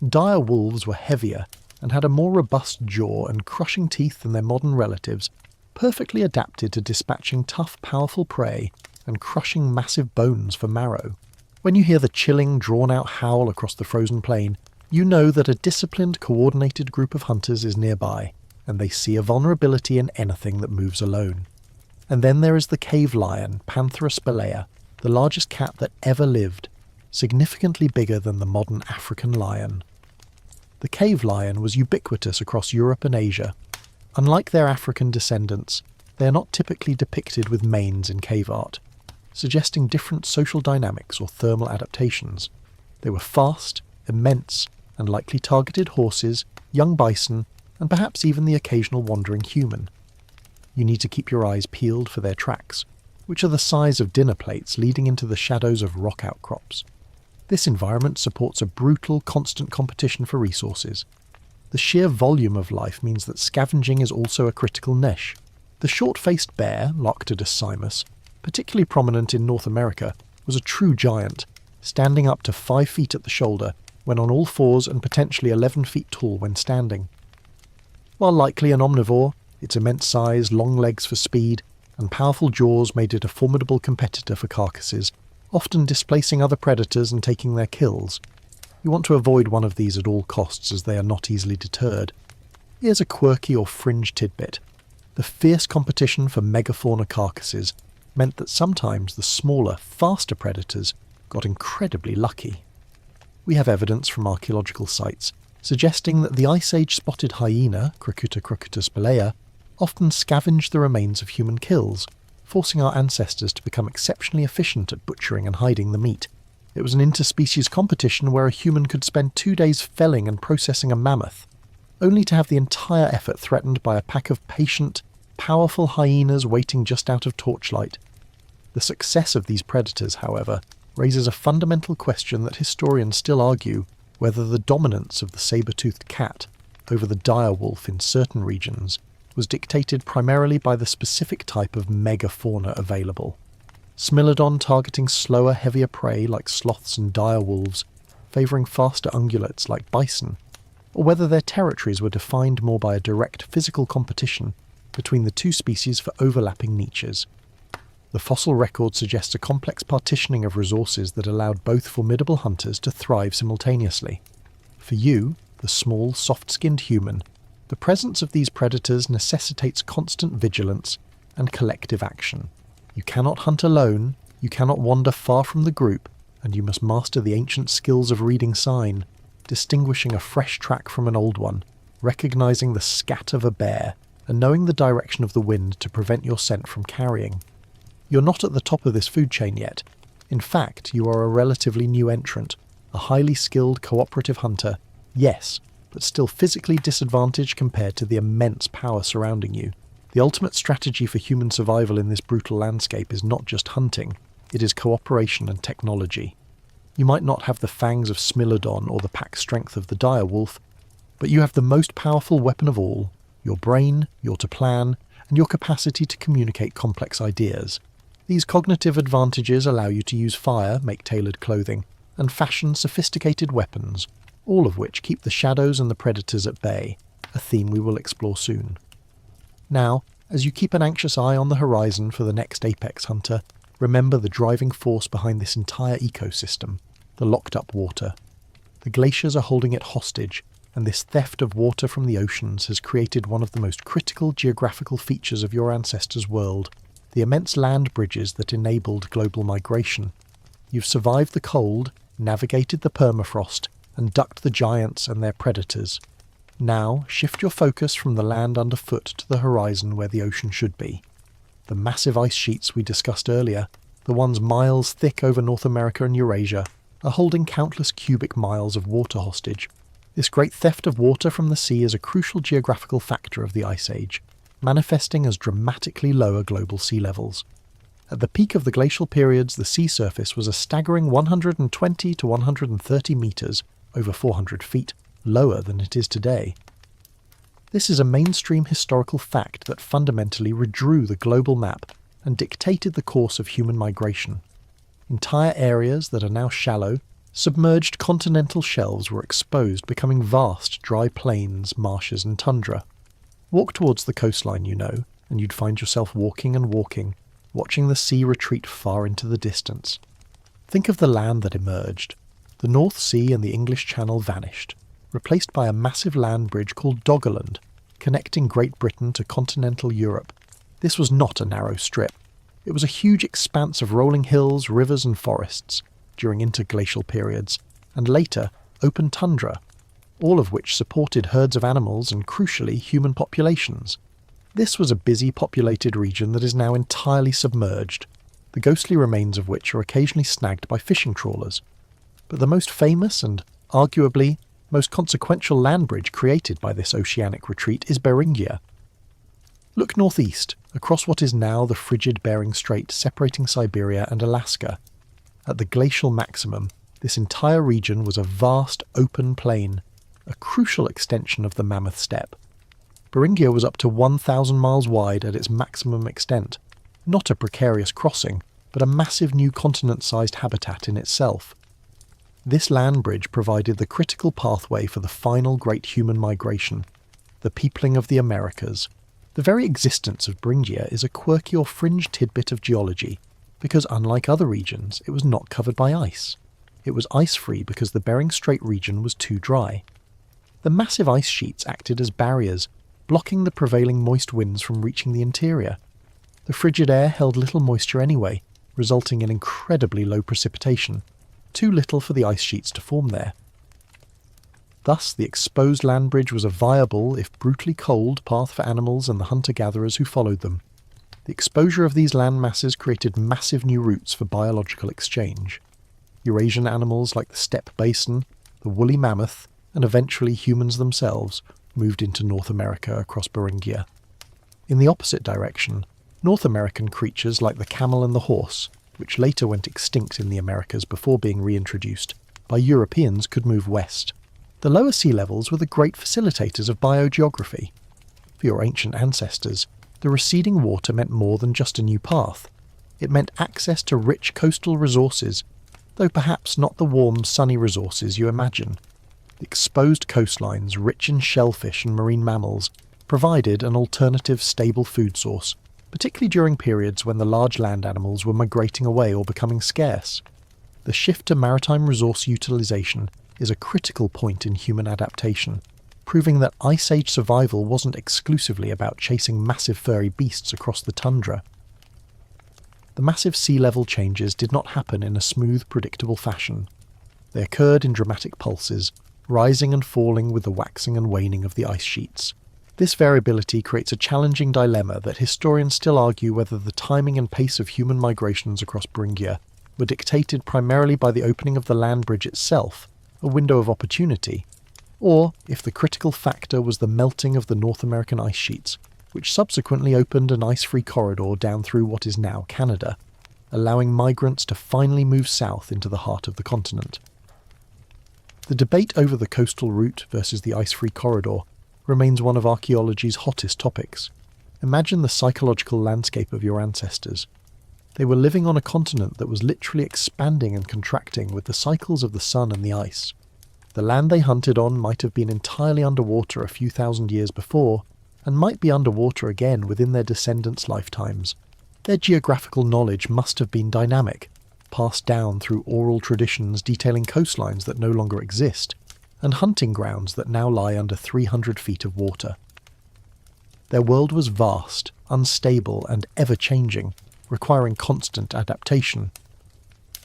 Dire wolves were heavier and had a more robust jaw and crushing teeth than their modern relatives, perfectly adapted to dispatching tough, powerful prey and crushing massive bones for marrow. When you hear the chilling, drawn-out howl across the frozen plain, you know that a disciplined, coordinated group of hunters is nearby, and they see a vulnerability in anything that moves alone. And then there is the cave lion, Panthera spelaea, the largest cat that ever lived, significantly bigger than the modern African lion. The cave lion was ubiquitous across Europe and Asia. Unlike their African descendants, they are not typically depicted with manes in cave art, suggesting different social dynamics or thermal adaptations. They were fast, immense, and likely targeted horses, young bison, and perhaps even the occasional wandering human. You need to keep your eyes peeled for their tracks, which are the size of dinner plates leading into the shadows of rock outcrops. This environment supports a brutal, constant competition for resources. The sheer volume of life means that scavenging is also a critical niche. The short-faced bear, Loctodus simus, particularly prominent in North America, was a true giant, standing up to 5 feet at the shoulder when on all fours and potentially 11 feet tall when standing. While likely an omnivore, its immense size, long legs for speed, and powerful jaws made it a formidable competitor for carcasses, often displacing other predators and taking their kills. You want to avoid one of these at all costs as they are not easily deterred. Here's a quirky or fringe tidbit. The fierce competition for megafauna carcasses meant that sometimes the smaller, faster predators got incredibly lucky. We have evidence from archaeological sites suggesting that the Ice Age spotted hyena, Crocuta spelaea, often scavenged the remains of human kills, forcing our ancestors to become exceptionally efficient at butchering and hiding the meat. It was an interspecies competition where a human could spend 2 days felling and processing a mammoth, only to have the entire effort threatened by a pack of patient, powerful hyenas waiting just out of torchlight. The success of these predators, however, raises a fundamental question that historians still argue whether the dominance of the saber-toothed cat over the dire wolf in certain regions was dictated primarily by the specific type of megafauna available. Smilodon targeting slower, heavier prey like sloths and dire wolves, favouring faster ungulates like bison, or whether their territories were defined more by a direct physical competition between the two species for overlapping niches. The fossil record suggests a complex partitioning of resources that allowed both formidable hunters to thrive simultaneously. For you, the small, soft-skinned human, the presence of these predators necessitates constant vigilance and collective action. You cannot hunt alone, you cannot wander far from the group, and you must master the ancient skills of reading sign, distinguishing a fresh track from an old one, recognizing the scat of a bear, and knowing the direction of the wind to prevent your scent from carrying. You're not at the top of this food chain yet. In fact, you are a relatively new entrant, a highly skilled cooperative hunter, yes, but still physically disadvantaged compared to the immense power surrounding you. The ultimate strategy for human survival in this brutal landscape is not just hunting, it is cooperation and technology. You might not have the fangs of Smilodon or the pack strength of the dire wolf, but you have the most powerful weapon of all, your brain, your to plan, and your capacity to communicate complex ideas. These cognitive advantages allow you to use fire, make tailored clothing, and fashion sophisticated weapons, all of which keep the shadows and the predators at bay, a theme we will explore soon. Now, as you keep an anxious eye on the horizon for the next apex hunter, remember the driving force behind this entire ecosystem, the locked-up water. The glaciers are holding it hostage, and this theft of water from the oceans has created one of the most critical geographical features of your ancestors' world, the immense land bridges that enabled global migration. You've survived the cold, navigated the permafrost, and ducked the giants and their predators. Now, shift your focus from the land underfoot to the horizon where the ocean should be. The massive ice sheets we discussed earlier, the ones miles thick over North America and Eurasia, are holding countless cubic miles of water hostage. This great theft of water from the sea is a crucial geographical factor of the Ice Age, manifesting as dramatically lower global sea levels. At the peak of the glacial periods, the sea surface was a staggering 120 to 130 metres, over 400 feet, lower than it is today. This is a mainstream historical fact that fundamentally redrew the global map and dictated the course of human migration. Entire areas that are now shallow, submerged continental shelves were exposed, becoming vast dry plains, marshes and tundra. Walk towards the coastline, and you'd find yourself walking and walking, watching the sea retreat far into the distance. Think of the land that emerged. The North Sea and the English Channel vanished, replaced by a massive land bridge called Doggerland, connecting Great Britain to continental Europe. This was not a narrow strip. It was a huge expanse of rolling hills, rivers and forests during interglacial periods, and later open tundra, all of which supported herds of animals and, crucially, human populations. This was a busy, populated region that is now entirely submerged, the ghostly remains of which are occasionally snagged by fishing trawlers. But the most famous and, arguably, most consequential land bridge created by this oceanic retreat is Beringia. Look northeast, across what is now the frigid Bering Strait separating Siberia and Alaska. At the glacial maximum, this entire region was a vast open plain, a crucial extension of the Mammoth Steppe. Beringia was up to 1,000 miles wide at its maximum extent, not a precarious crossing, but a massive new continent-sized habitat in itself. This land bridge provided the critical pathway for the final great human migration, the peopling of the Americas. The very existence of Beringia is a quirky or fringe tidbit of geology, because unlike other regions, it was not covered by ice. It was ice-free because the Bering Strait region was too dry. The massive ice sheets acted as barriers, blocking the prevailing moist winds from reaching the interior. The frigid air held little moisture anyway, resulting in incredibly low precipitation, too little for the ice sheets to form there. Thus, the exposed land bridge was a viable, if brutally cold, path for animals and the hunter-gatherers who followed them. The exposure of these land masses created massive new routes for biological exchange. Eurasian animals like the steppe bison, the woolly mammoth, and eventually humans themselves moved into North America across Beringia. In the opposite direction, North American creatures like the camel and the horse, which later went extinct in the Americas before being reintroduced by Europeans, could move west. The lower sea levels were the great facilitators of biogeography. For your ancient ancestors, the receding water meant more than just a new path. It meant access to rich coastal resources, though perhaps not the warm, sunny resources you imagine. The exposed coastlines, rich in shellfish and marine mammals, provided an alternative stable food source, particularly during periods when the large land animals were migrating away or becoming scarce. The shift to maritime resource utilisation is a critical point in human adaptation, proving that Ice Age survival wasn't exclusively about chasing massive furry beasts across the tundra. The massive sea level changes did not happen in a smooth, predictable fashion. They occurred in dramatic pulses, rising and falling with the waxing and waning of the ice sheets. This variability creates a challenging dilemma that historians still argue whether the timing and pace of human migrations across Beringia were dictated primarily by the opening of the land bridge itself, a window of opportunity, or if the critical factor was the melting of the North American ice sheets, which subsequently opened an ice-free corridor down through what is now Canada, allowing migrants to finally move south into the heart of the continent. The debate over the coastal route versus the ice-free corridor remains one of archaeology's hottest topics. Imagine the psychological landscape of your ancestors. They were living on a continent that was literally expanding and contracting with the cycles of the sun and the ice. The land they hunted on might have been entirely underwater a few thousand years before, and might be underwater again within their descendants' lifetimes. Their geographical knowledge must have been dynamic, passed down through oral traditions detailing coastlines that no longer exist, and hunting grounds that now lie under 300 feet of water. Their world was vast, unstable, and ever-changing, requiring constant adaptation.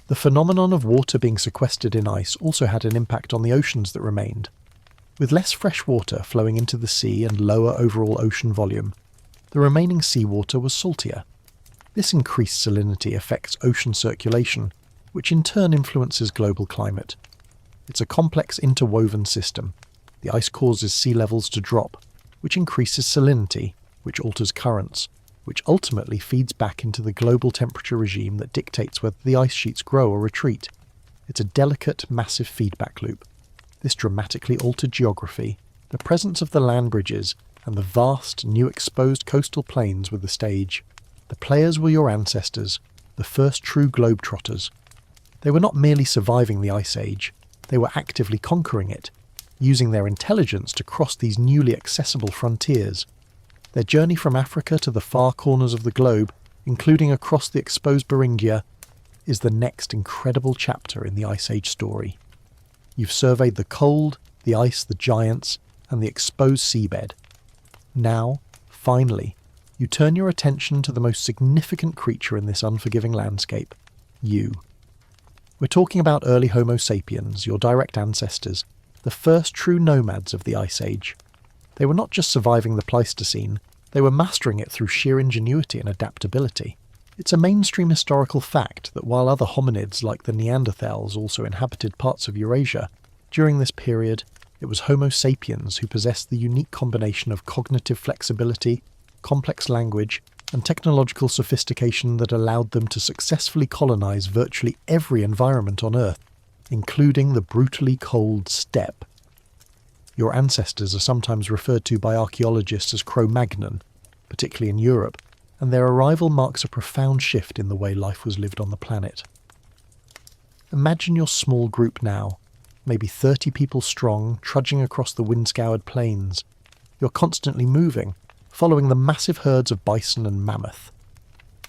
The phenomenon of water being sequestered in ice also had an impact on the oceans that remained. With less fresh water flowing into the sea and lower overall ocean volume, the remaining seawater was saltier. This increased salinity affects ocean circulation, which in turn influences global climate. It's a complex interwoven system. The ice causes sea levels to drop, which increases salinity, which alters currents, which ultimately feeds back into the global temperature regime that dictates whether the ice sheets grow or retreat. It's a delicate, massive feedback loop. This dramatically altered geography, the presence of the land bridges, and the vast, new exposed coastal plains were the stage. The players were your ancestors, the first true globetrotters. They were not merely surviving the Ice Age, they were actively conquering it, using their intelligence to cross these newly accessible frontiers. Their journey from Africa to the far corners of the globe, including across the exposed Beringia, is the next incredible chapter in the Ice Age story. You've surveyed the cold, the ice, the giants, and the exposed seabed. Now, finally, you turn your attention to the most significant creature in this unforgiving landscape, you. We're talking about early Homo sapiens, your direct ancestors, the first true nomads of the Ice Age. They were not just surviving the Pleistocene, they were mastering it through sheer ingenuity and adaptability. It's a mainstream historical fact that while other hominids like the Neanderthals also inhabited parts of Eurasia, during this period it was Homo sapiens who possessed the unique combination of cognitive flexibility, complex language, and technological sophistication that allowed them to successfully colonize virtually every environment on Earth, including the brutally cold steppe. Your ancestors are sometimes referred to by archaeologists as Cro-Magnon, particularly in Europe, and their arrival marks a profound shift in the way life was lived on the planet. Imagine your small group now, maybe 30 people strong, trudging across the wind-scoured plains. You're constantly moving, following the massive herds of bison and mammoth.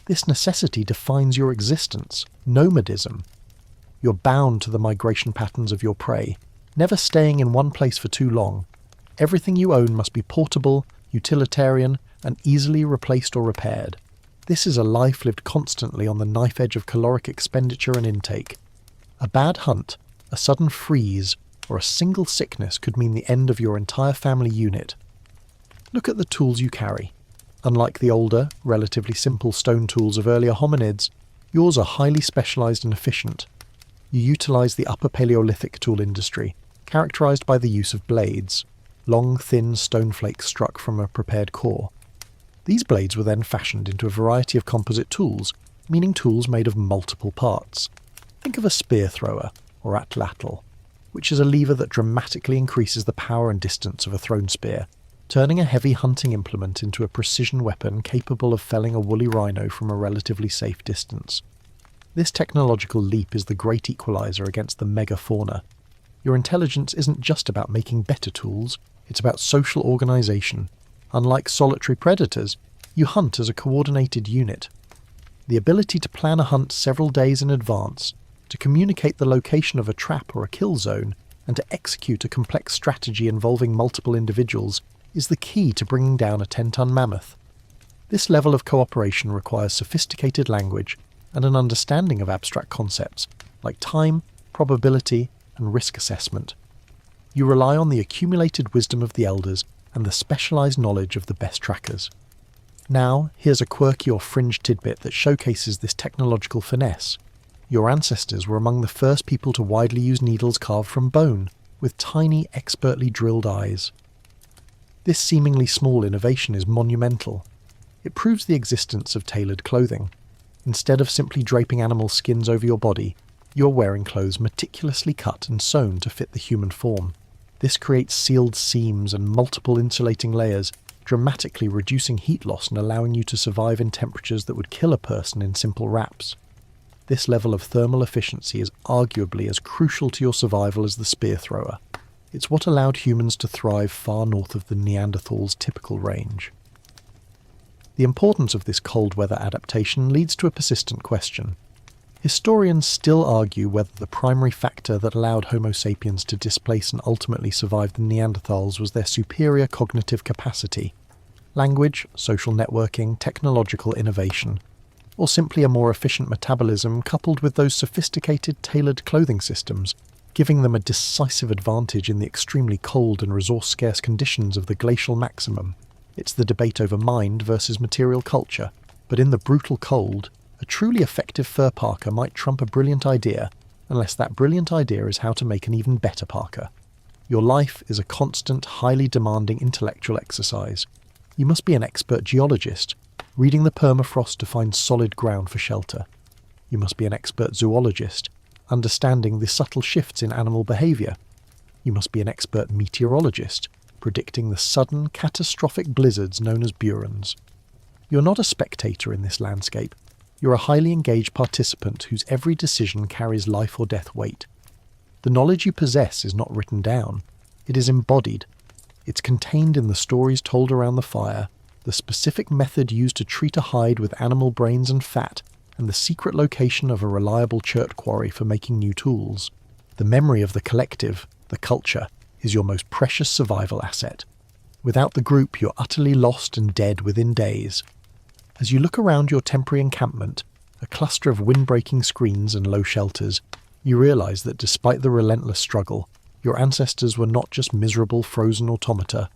This necessity defines your existence, nomadism. You're bound to the migration patterns of your prey, never staying in one place for too long. Everything you own must be portable, utilitarian, and easily replaced or repaired. This is a life lived constantly on the knife edge of caloric expenditure and intake. A bad hunt, a sudden freeze, or a single sickness could mean the end of your entire family unit. Look at the tools you carry. Unlike the older, relatively simple stone tools of earlier hominids, yours are highly specialised and efficient. You utilise the Upper Paleolithic tool industry, characterised by the use of blades, long, thin stone flakes struck from a prepared core. These blades were then fashioned into a variety of composite tools, meaning tools made of multiple parts. Think of a spear thrower, or atlatl, which is a lever that dramatically increases the power and distance of a thrown spear, turning a heavy hunting implement into a precision weapon capable of felling a woolly rhino from a relatively safe distance. This technological leap is the great equalizer against the megafauna. Your intelligence isn't just about making better tools, it's about social organisation. Unlike solitary predators, you hunt as a coordinated unit. The ability to plan a hunt several days in advance, to communicate the location of a trap or a kill zone, and to execute a complex strategy involving multiple individuals is the key to bringing down a 10-ton mammoth. This level of cooperation requires sophisticated language and an understanding of abstract concepts like time, probability, and risk assessment. You rely on the accumulated wisdom of the elders and the specialised knowledge of the best trackers. Now, here's a quirky or fringe tidbit that showcases this technological finesse. Your ancestors were among the first people to widely use needles carved from bone, with tiny, expertly drilled eyes. This seemingly small innovation is monumental. It proves the existence of tailored clothing. Instead of simply draping animal skins over your body, you're wearing clothes meticulously cut and sewn to fit the human form. This creates sealed seams and multiple insulating layers, dramatically reducing heat loss and allowing you to survive in temperatures that would kill a person in simple wraps. This level of thermal efficiency is arguably as crucial to your survival as the spear thrower. It's what allowed humans to thrive far north of the Neanderthals' typical range. The importance of this cold weather adaptation leads to a persistent question. Historians still argue whether the primary factor that allowed Homo sapiens to displace and ultimately survive the Neanderthals was their superior cognitive capacity. Language, social networking, technological innovation, or simply a more efficient metabolism coupled with those sophisticated tailored clothing systems, giving them a decisive advantage in the extremely cold and resource-scarce conditions of the glacial maximum. It's the debate over mind versus material culture, but in the brutal cold, a truly effective fur parka might trump a brilliant idea, unless that brilliant idea is how to make an even better parka. Your life is a constant, highly demanding intellectual exercise. You must be an expert geologist, reading the permafrost to find solid ground for shelter. You must be an expert zoologist, understanding the subtle shifts in animal behaviour. You must be an expert meteorologist, predicting the sudden, catastrophic blizzards known as burans. You're not a spectator in this landscape. You're a highly engaged participant whose every decision carries life or death weight. The knowledge you possess is not written down. It is embodied. It's contained in the stories told around the fire, the specific method used to treat a hide with animal brains and fat, and the secret location of a reliable chert quarry for making new tools. The memory of the collective, the culture, is your most precious survival asset. Without the group, you're utterly lost and dead within days. As you look around your temporary encampment, a cluster of wind-breaking screens and low shelters, you realise that despite the relentless struggle, your ancestors were not just miserable frozen automata.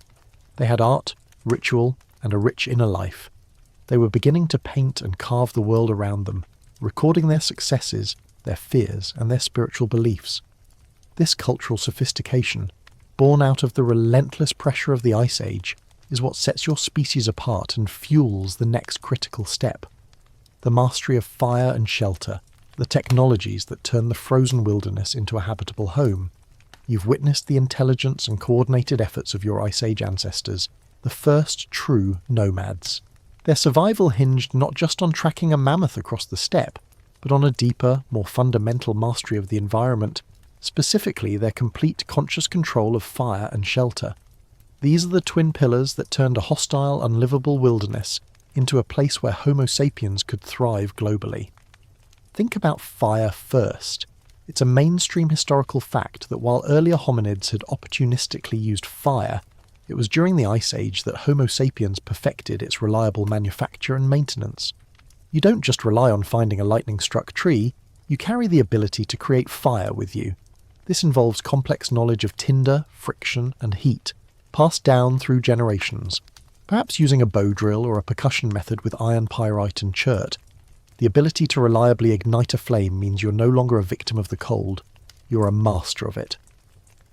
They had art, ritual, and a rich inner life. They were beginning to paint and carve the world around them, recording their successes, their fears, and their spiritual beliefs. This cultural sophistication, born out of the relentless pressure of the Ice Age, is what sets your species apart and fuels the next critical step. The mastery of fire and shelter, the technologies that turn the frozen wilderness into a habitable home. You've witnessed the intelligence and coordinated efforts of your Ice Age ancestors, the first true nomads. Their survival hinged not just on tracking a mammoth across the steppe, but on a deeper, more fundamental mastery of the environment, specifically their complete conscious control of fire and shelter. These are the twin pillars that turned a hostile, unlivable wilderness into a place where Homo sapiens could thrive globally. Think about fire first. It's a mainstream historical fact that while earlier hominids had opportunistically used fire, it was during the Ice Age that Homo sapiens perfected its reliable manufacture and maintenance. You don't just rely on finding a lightning-struck tree, you carry the ability to create fire with you. This involves complex knowledge of tinder, friction, and heat, passed down through generations. perhaps using a bow drill or a percussion method with iron pyrite and chert. The ability to reliably ignite a flame means you're no longer a victim of the cold, you're a master of it.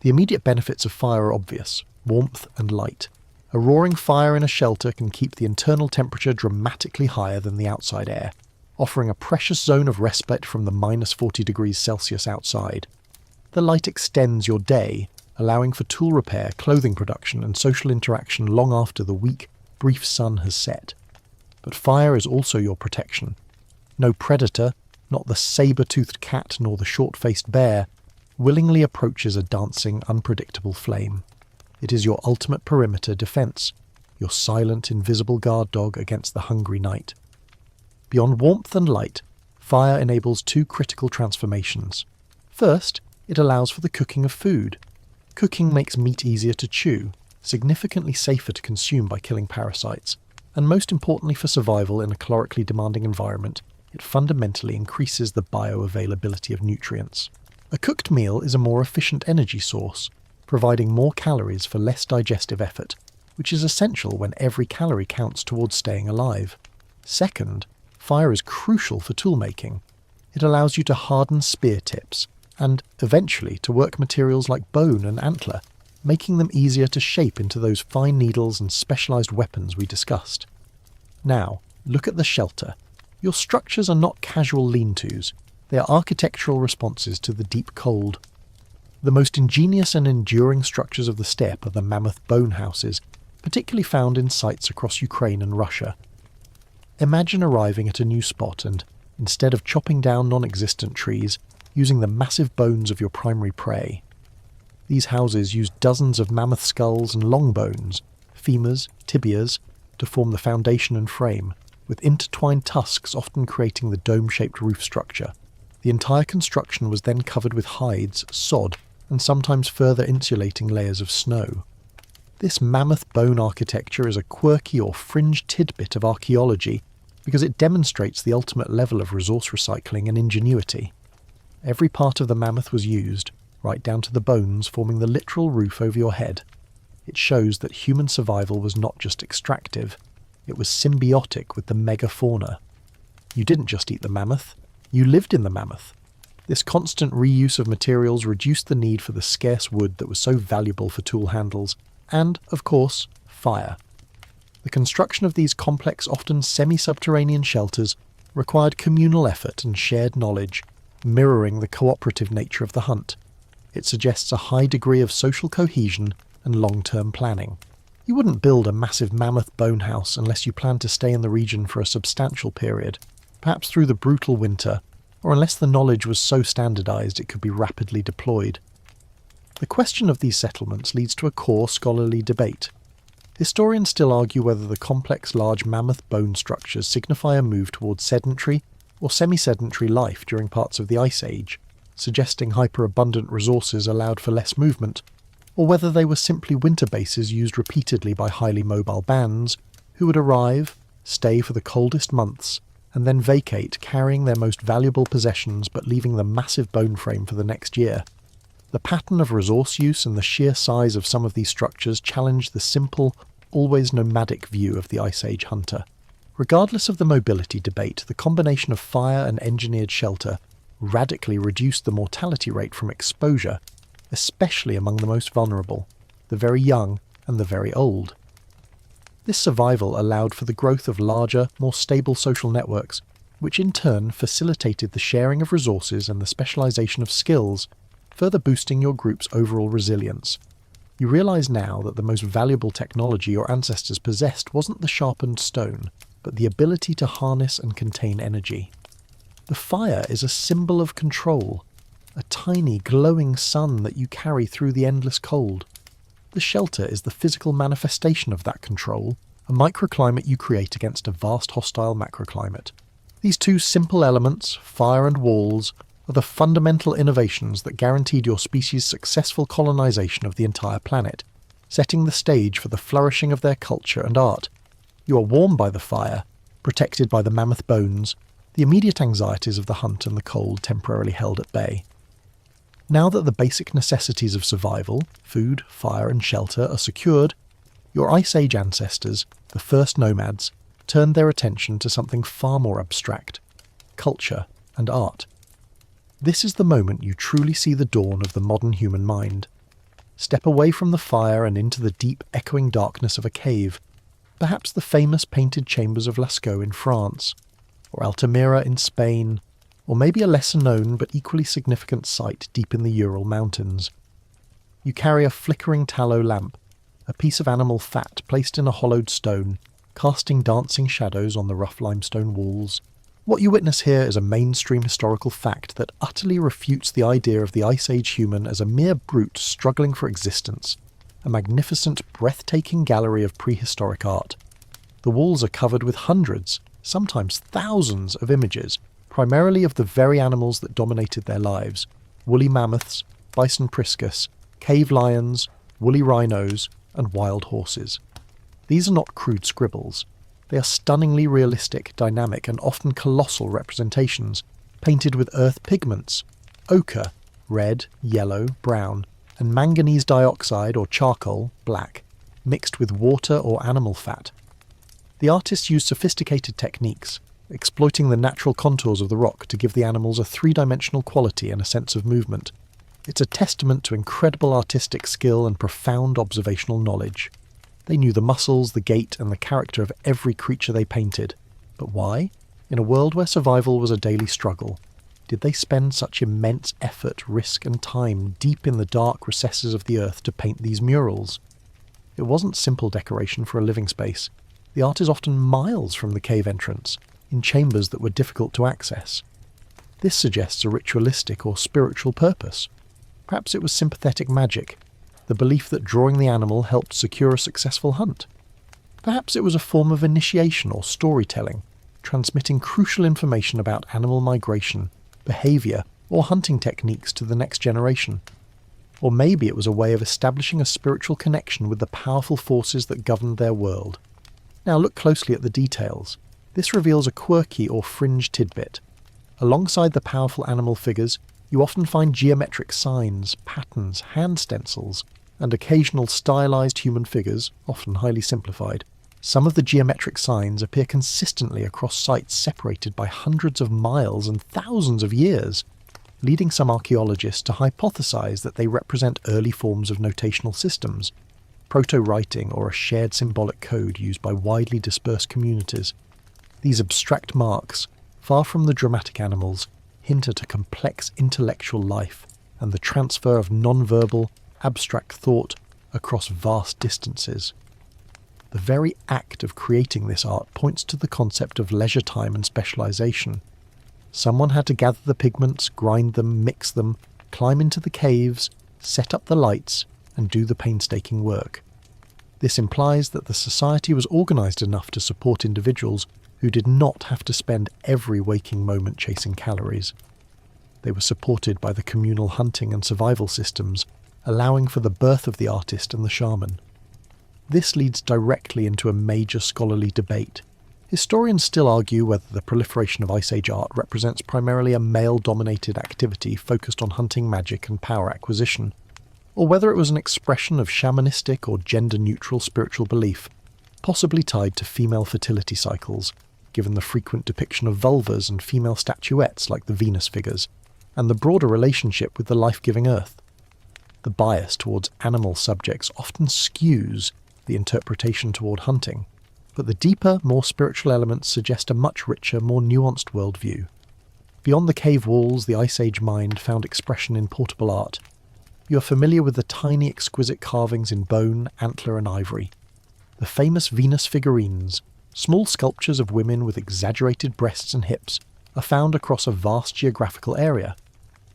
The immediate benefits of fire are obvious: warmth and light. A roaring fire in a shelter can keep the internal temperature dramatically higher than the outside air, offering a precious zone of respite from the -40 degrees Celsius outside. The light extends your day, allowing for tool repair, clothing production, and social interaction long after the weak, brief sun has set. But fire is also your protection. No predator, not the saber-toothed cat nor the short-faced bear, willingly approaches a dancing, unpredictable flame. It is your ultimate perimeter defense, your silent, invisible guard dog against the hungry night. Beyond warmth and light, fire enables two critical transformations. First, it allows for the cooking of food. Cooking makes meat easier to chew, significantly safer to consume by killing parasites, and most importantly for survival in a calorically demanding environment, it fundamentally increases the bioavailability of nutrients. A cooked meal is a more efficient energy source, providing more calories for less digestive effort, which is essential when every calorie counts towards staying alive. Second, fire is crucial for toolmaking. It allows you to harden spear tips, and eventually to work materials like bone and antler, making them easier to shape into those fine needles and specialized weapons we discussed. Now, look at the shelter. Your structures are not casual lean-tos, they are architectural responses to the deep cold. The most ingenious and enduring structures of the steppe are the mammoth bone houses, particularly found in sites across Ukraine and Russia. Imagine arriving at a new spot and, instead of chopping down non-existent trees, using the massive bones of your primary prey. These houses use dozens of mammoth skulls and long bones, femurs, tibias, to form the foundation and frame, with intertwined tusks often creating the dome-shaped roof structure. The entire construction was then covered with hides, sod, and sometimes further insulating layers of snow. This mammoth bone architecture is a quirky or fringe tidbit of archaeology because it demonstrates the ultimate level of resource recycling and ingenuity. Every part of the mammoth was used, right down to the bones forming the literal roof over your head. It shows that human survival was not just extractive, it was symbiotic with the megafauna. You didn't just eat the mammoth, you lived in the mammoth. This constant reuse of materials reduced the need for the scarce wood that was so valuable for tool handles, and, of course, fire. The construction of these complex, often semi-subterranean shelters required communal effort and shared knowledge, mirroring the cooperative nature of the hunt. It suggests a high degree of social cohesion and long-term planning. You wouldn't build a massive mammoth bone house unless you planned to stay in the region for a substantial period, perhaps through the brutal winter, or unless the knowledge was so standardized it could be rapidly deployed. The question of these settlements leads to a core scholarly debate. Historians still argue whether the complex large mammoth bone structures signify a move towards sedentary or semi-sedentary life during parts of the Ice Age, suggesting hyperabundant resources allowed for less movement, or whether they were simply winter bases used repeatedly by highly mobile bands who would arrive, stay for the coldest months, and then vacate, carrying their most valuable possessions but leaving the massive bone frame for the next year. The pattern of resource use and the sheer size of some of these structures challenge the simple, always nomadic view of the Ice Age hunter. Regardless of the mobility debate, the combination of fire and engineered shelter radically reduced the mortality rate from exposure, especially among the most vulnerable, the very young and the very old. This survival allowed for the growth of larger, more stable social networks, which in turn facilitated the sharing of resources and the specialization of skills, further boosting your group's overall resilience. You realize now that the most valuable technology your ancestors possessed wasn't the sharpened stone, but the ability to harness and contain energy. The fire is a symbol of control, a tiny glowing sun that you carry through the endless cold. The shelter is the physical manifestation of that control, a microclimate you create against a vast hostile macroclimate. These two simple elements, fire and walls, are the fundamental innovations that guaranteed your species' successful colonization of the entire planet, setting the stage for the flourishing of their culture and art. You are warmed by the fire, protected by the mammoth bones, the immediate anxieties of the hunt and the cold temporarily held at bay. Now that the basic necessities of survival, food, fire and shelter, are secured, Your Ice Age ancestors, the first nomads, turned their attention to something far more abstract: culture and art. This is the moment you truly see the dawn of the modern human mind. Step away from the fire and into the deep, echoing darkness of a cave, perhaps the famous painted chambers of Lascaux in France, or Altamira in Spain, or maybe a lesser-known but equally significant site deep in the Ural Mountains. You carry a flickering tallow lamp, a piece of animal fat placed in a hollowed stone, casting dancing shadows on the rough limestone walls. What you witness here is a mainstream historical fact that utterly refutes the idea of the Ice Age human as a mere brute struggling for existence, a magnificent, breathtaking gallery of prehistoric art. The walls are covered with hundreds, sometimes thousands of images, primarily of the very animals that dominated their lives: woolly mammoths, bison priscus, cave lions, woolly rhinos, and wild horses. These are not crude scribbles. They are stunningly realistic, dynamic, and often colossal representations, painted with earth pigments: ochre, red, yellow, brown, and manganese dioxide or charcoal, black, mixed with water or animal fat. The artists use sophisticated techniques, exploiting the natural contours of the rock to give the animals a three-dimensional quality and a sense of movement. It's a testament to incredible artistic skill and profound observational knowledge. They knew the muscles, the gait, and the character of every creature they painted. But why? In a world where survival was a daily struggle, did they spend such immense effort, risk, and time deep in the dark recesses of the earth to paint these murals? It wasn't simple decoration for a living space. The art is often miles from the cave entrance, in chambers that were difficult to access. This suggests a ritualistic or spiritual purpose. Perhaps it was sympathetic magic, the belief that drawing the animal helped secure a successful hunt. Perhaps it was a form of initiation or storytelling, transmitting crucial information about animal migration, behaviour, or hunting techniques to the next generation. Or maybe it was a way of establishing a spiritual connection with the powerful forces that governed their world. Now look closely at the details. This reveals a quirky or fringe tidbit. Alongside the powerful animal figures, you often find geometric signs, patterns, hand stencils, and occasional stylized human figures, often highly simplified. Some of the geometric signs appear consistently across sites separated by hundreds of miles and thousands of years, leading some archaeologists to hypothesize that they represent early forms of notational systems, proto-writing or a shared symbolic code used by widely dispersed communities. These abstract marks, far from the dramatic animals, hint at a complex intellectual life and the transfer of non-verbal, abstract thought across vast distances. The very act of creating this art points to the concept of leisure time and specialization. Someone had to gather the pigments, grind them, mix them, climb into the caves, set up the lights, and do the painstaking work. This implies that the society was organized enough to support individuals who did not have to spend every waking moment chasing calories. They were supported by the communal hunting and survival systems, allowing for the birth of the artist and the shaman. This leads directly into a major scholarly debate. Historians still argue whether the proliferation of Ice Age art represents primarily a male-dominated activity focused on hunting magic and power acquisition, or whether it was an expression of shamanistic or gender-neutral spiritual belief, possibly tied to female fertility cycles, given the frequent depiction of vulvas and female statuettes like the Venus figures, and the broader relationship with the life-giving earth. The bias towards animal subjects often skews the interpretation toward hunting, but the deeper, more spiritual elements suggest a much richer, more nuanced worldview. Beyond the cave walls, the Ice Age mind found expression in portable art. You are familiar with the tiny, exquisite carvings in bone, antler, and ivory. The famous Venus figurines, small sculptures of women with exaggerated breasts and hips, are found across a vast geographical area.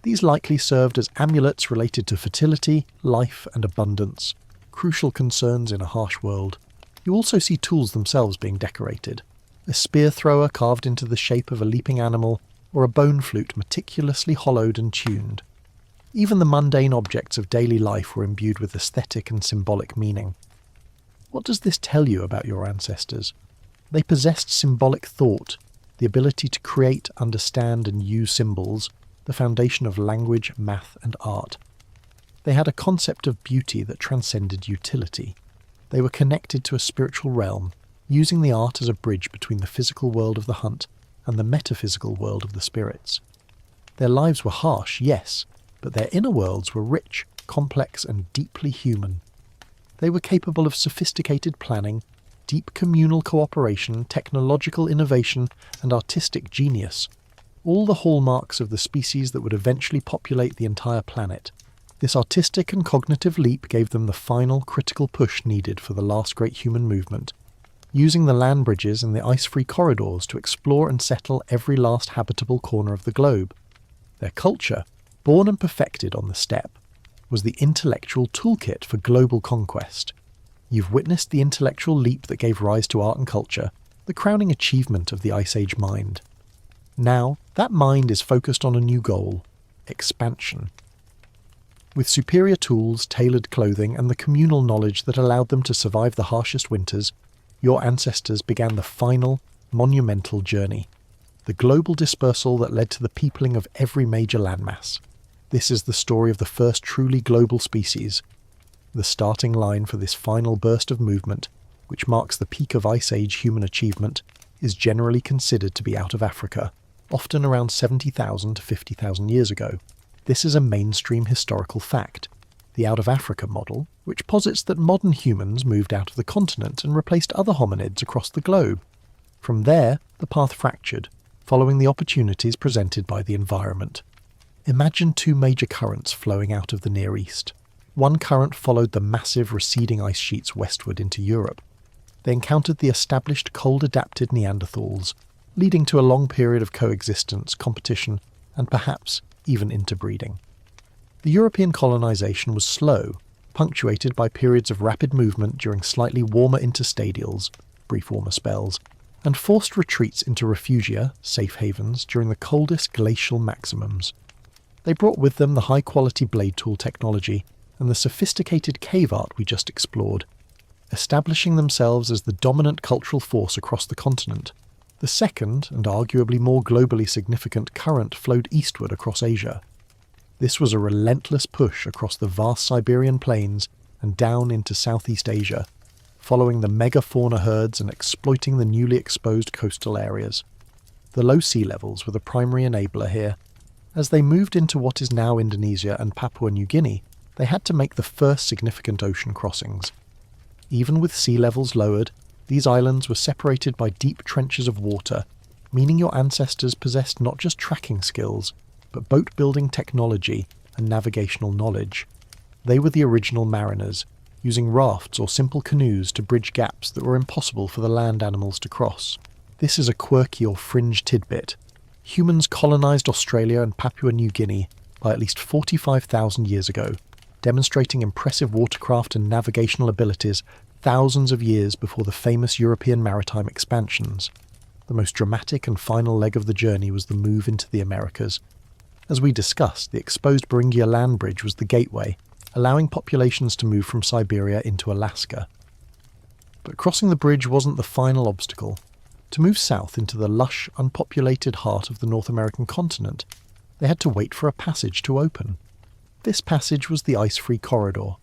These likely served as amulets related to fertility, life, and abundance, crucial concerns in a harsh world. You also see tools themselves being decorated. A spear thrower carved into the shape of a leaping animal, or a bone flute meticulously hollowed and tuned. Even the mundane objects of daily life were imbued with aesthetic and symbolic meaning. What does this tell you about your ancestors? They possessed symbolic thought, the ability to create, understand, and use symbols, the foundation of language, math, and art. They had a concept of beauty that transcended utility. They were connected to a spiritual realm, using the art as a bridge between the physical world of the hunt and the metaphysical world of the spirits. Their lives were harsh, yes, but their inner worlds were rich, complex, and deeply human. They were capable of sophisticated planning, deep communal cooperation, technological innovation, and artistic genius, all the hallmarks of the species that would eventually populate the entire planet. This artistic and cognitive leap gave them the final critical push needed for the last great human movement, using the land bridges and the ice-free corridors to explore and settle every last habitable corner of the globe. Their culture, born and perfected on the steppe, was the intellectual toolkit for global conquest. You've witnessed the intellectual leap that gave rise to art and culture, the crowning achievement of the Ice Age mind. Now, that mind is focused on a new goal: expansion. With superior tools, tailored clothing, and the communal knowledge that allowed them to survive the harshest winters, your ancestors began the final, monumental journey, the global dispersal that led to the peopling of every major landmass. This is the story of the first truly global species. The starting line for this final burst of movement, which marks the peak of Ice Age human achievement, is generally considered to be out of Africa, often around 70,000 to 50,000 years ago. This is a mainstream historical fact. The out-of-Africa model, which posits that modern humans moved out of the continent and replaced other hominids across the globe. From there, the path fractured, following the opportunities presented by the environment. Imagine two major currents flowing out of the Near East. One current followed the massive receding ice sheets westward into Europe. They encountered the established cold-adapted Neanderthals, leading to a long period of coexistence, competition, and perhaps even interbreeding. The European colonization was slow, punctuated by periods of rapid movement during slightly warmer interstadials, brief warmer spells, and forced retreats into refugia, safe havens, during the coldest glacial maximums. They brought with them the high-quality blade tool technology and the sophisticated cave art we just explored, establishing themselves as the dominant cultural force across the continent. The second, and arguably more globally significant, current flowed eastward across Asia. This was a relentless push across the vast Siberian plains and down into Southeast Asia, following the megafauna herds and exploiting the newly exposed coastal areas. The low sea levels were the primary enabler here. As they moved into what is now Indonesia and Papua New Guinea, they had to make the first significant ocean crossings. Even with sea levels lowered, these islands were separated by deep trenches of water, meaning your ancestors possessed not just tracking skills, but boat-building technology and navigational knowledge. They were the original mariners, using rafts or simple canoes to bridge gaps that were impossible for the land animals to cross. This is a quirky or fringe tidbit. Humans colonized Australia and Papua New Guinea by at least 45,000 years ago, demonstrating impressive watercraft and navigational abilities thousands of years before the famous European maritime expansions. The most dramatic and final leg of the journey was the move into the Americas. As we discussed, the exposed Beringia land bridge was the gateway, allowing populations to move from Siberia into Alaska. But crossing the bridge wasn't the final obstacle. To move south into the lush, unpopulated heart of the North American continent, they had to wait for a passage to open. This passage was the ice-free corridor,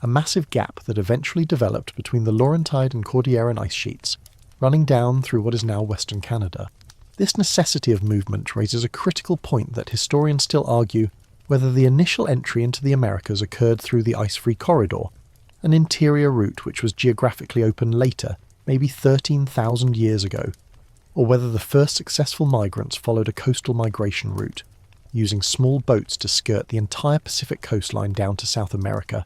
a massive gap that eventually developed between the Laurentide and Cordilleran ice sheets, running down through what is now Western Canada. This necessity of movement raises a critical point that historians still argue whether the initial entry into the Americas occurred through the ice-free corridor, an interior route which was geographically open later, maybe 13,000 years ago, or whether the first successful migrants followed a coastal migration route, using small boats to skirt the entire Pacific coastline down to South America,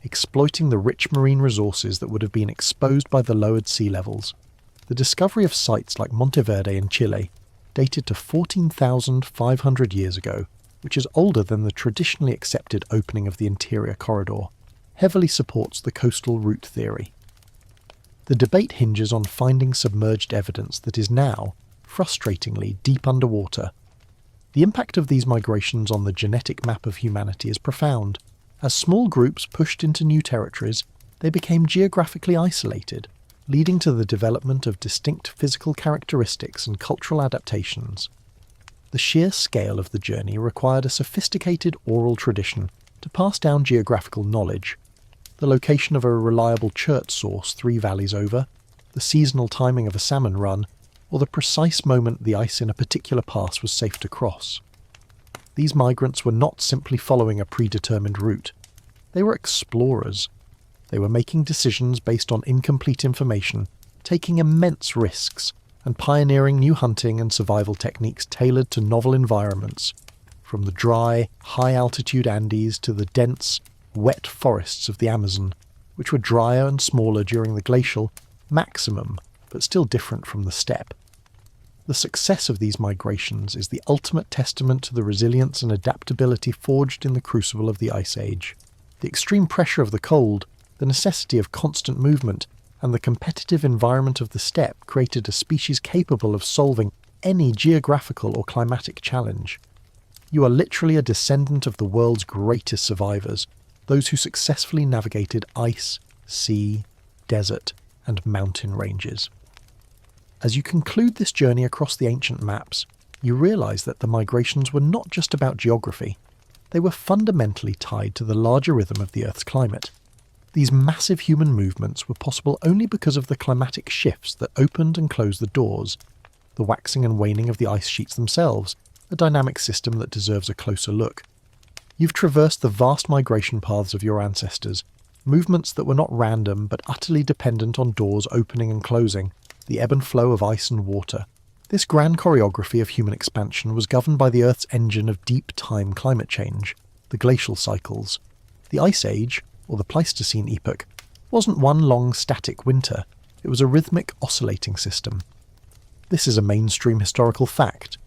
exploiting the rich marine resources that would have been exposed by the lowered sea levels. The discovery of sites like Monteverde in Chile, dated to 14,500 years ago, which is older than the traditionally accepted opening of the interior corridor, heavily supports the coastal route theory. The debate hinges on finding submerged evidence that is now, frustratingly, deep underwater. The impact of these migrations on the genetic map of humanity is profound. As small groups pushed into new territories, they became geographically isolated, leading to the development of distinct physical characteristics and cultural adaptations. The sheer scale of the journey required a sophisticated oral tradition to pass down geographical knowledge. the location of a reliable chert source 3 valleys over, the seasonal timing of a salmon run, or the precise moment the ice in a particular pass was safe to cross. These migrants were not simply following a predetermined route. They were explorers. They were making decisions based on incomplete information, taking immense risks, and pioneering new hunting and survival techniques tailored to novel environments, from the dry, high-altitude Andes to the dense, wet forests of the Amazon, which were drier and smaller during the glacial maximum, but still different from the steppe. The success of these migrations is the ultimate testament to the resilience and adaptability forged in the crucible of the Ice Age. The extreme pressure of the cold, the necessity of constant movement, and the competitive environment of the steppe created a species capable of solving any geographical or climatic challenge. You are literally a descendant of the world's greatest survivors, those who successfully navigated ice, sea, desert, and mountain ranges. As you conclude this journey across the ancient maps, you realise that the migrations were not just about geography. They were fundamentally tied to the larger rhythm of the Earth's climate. These massive human movements were possible only because of the climatic shifts that opened and closed the doors, the waxing and waning of the ice sheets themselves, a dynamic system that deserves a closer look. You've traversed the vast migration paths of your ancestors, movements that were not random but utterly dependent on doors opening and closing, the ebb and flow of ice and water. This grand choreography of human expansion was governed by the Earth's engine of deep time climate change, the glacial cycles. The Ice Age, or the Pleistocene epoch, wasn't one long static winter, it was a rhythmic oscillating system. This is a mainstream historical fact.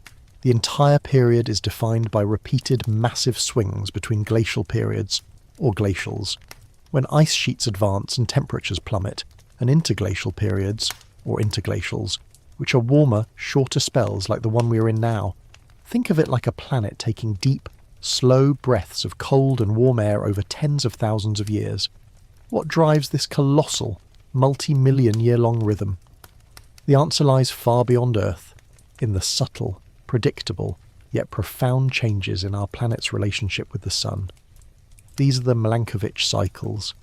The entire period is defined by repeated massive swings between glacial periods, or glacials, when ice sheets advance and temperatures plummet, and interglacial periods, or interglacials, which are warmer, shorter spells like the one we are in now. Think of it like a planet taking deep, slow breaths of cold and warm air over tens of thousands of years. What drives this colossal, multi-million-year-long rhythm? The answer lies far beyond Earth, in the subtle, predictable, yet profound changes in our planet's relationship with the Sun. These are the Milankovitch cycles,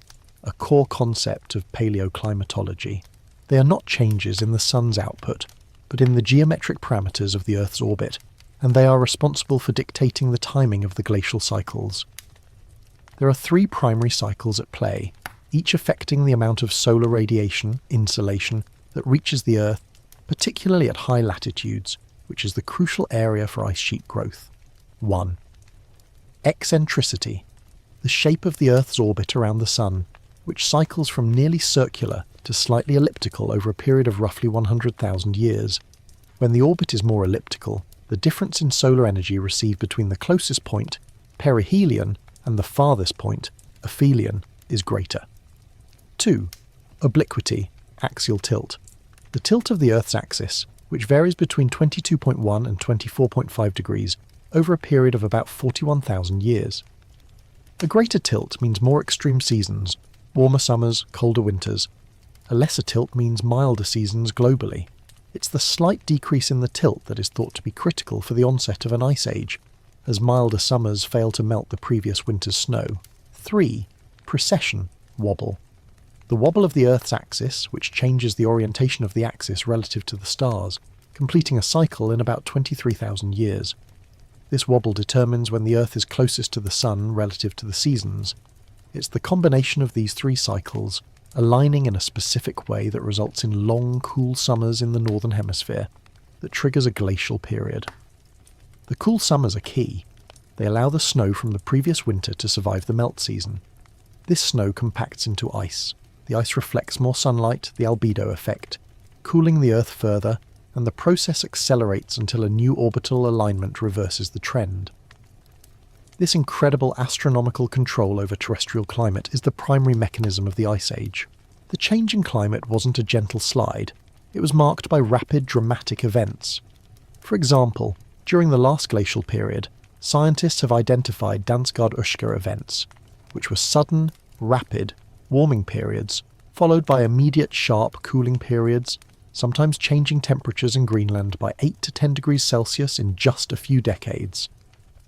a core concept of paleoclimatology. They are not changes in the Sun's output, but in the geometric parameters of the Earth's orbit, and they are responsible for dictating the timing of the glacial cycles. There are 3 primary cycles at play, each affecting the amount of solar radiation, insolation, that reaches the Earth, particularly at high latitudes, which is the crucial area for ice sheet growth. 1. Eccentricity, the shape of the Earth's orbit around the Sun, which cycles from nearly circular to slightly elliptical over a period of roughly 100,000 years. When the orbit is more elliptical, the difference in solar energy received between the closest point, perihelion, and the farthest point, aphelion, is greater. 2. Obliquity, axial tilt, the tilt of the Earth's axis, which varies between 22.1 and 24.5 degrees over a period of about 41,000 years. A greater tilt means more extreme seasons, warmer summers, colder winters. A lesser tilt means milder seasons globally. It's the slight decrease in the tilt that is thought to be critical for the onset of an ice age, as milder summers fail to melt the previous winter's snow. 3. Precession, wobble. The wobble of the Earth's axis, which changes the orientation of the axis relative to the stars, completing a cycle in about 23,000 years. This wobble determines when the Earth is closest to the Sun relative to the seasons. It's the combination of these 3 cycles, aligning in a specific way that results in long, cool summers in the Northern Hemisphere, that triggers a glacial period. The cool summers are key. They allow the snow from the previous winter to survive the melt season. This snow compacts into ice. The ice reflects more sunlight, the albedo effect, cooling the Earth further, and the process accelerates until a new orbital alignment reverses the trend. This incredible astronomical control over terrestrial climate is the primary mechanism of the Ice Age. The change in climate wasn't a gentle slide. It was marked by rapid, dramatic events. For example, during the last glacial period, scientists have identified Dansgaard-Oeschger events, which were sudden, rapid, warming periods, followed by immediate sharp cooling periods, sometimes changing temperatures in Greenland by 8 to 10 degrees Celsius in just a few decades.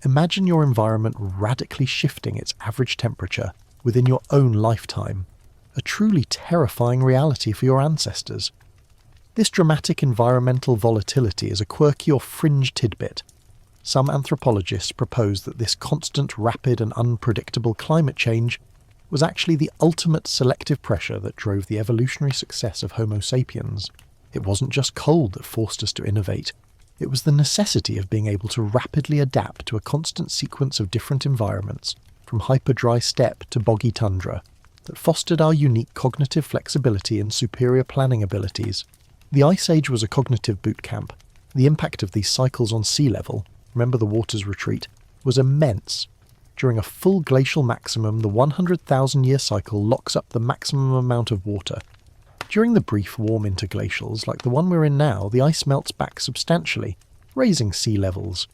Imagine your environment radically shifting its average temperature, within your own lifetime, a truly terrifying reality for your ancestors. This dramatic environmental volatility is a quirky or fringe tidbit. Some anthropologists propose that this constant, rapid and unpredictable climate change was actually the ultimate selective pressure that drove the evolutionary success of Homo sapiens. It wasn't just cold that forced us to innovate. It was the necessity of being able to rapidly adapt to a constant sequence of different environments, from hyper-dry steppe to boggy tundra, that fostered our unique cognitive flexibility and superior planning abilities. The Ice Age was a cognitive boot camp. The impact of these cycles on sea level, remember the waters retreat, was immense. During a full glacial maximum, the 100,000-year cycle locks up the maximum amount of water. During the brief warm interglacials, like the one we're in now, the ice melts back substantially, raising sea levels.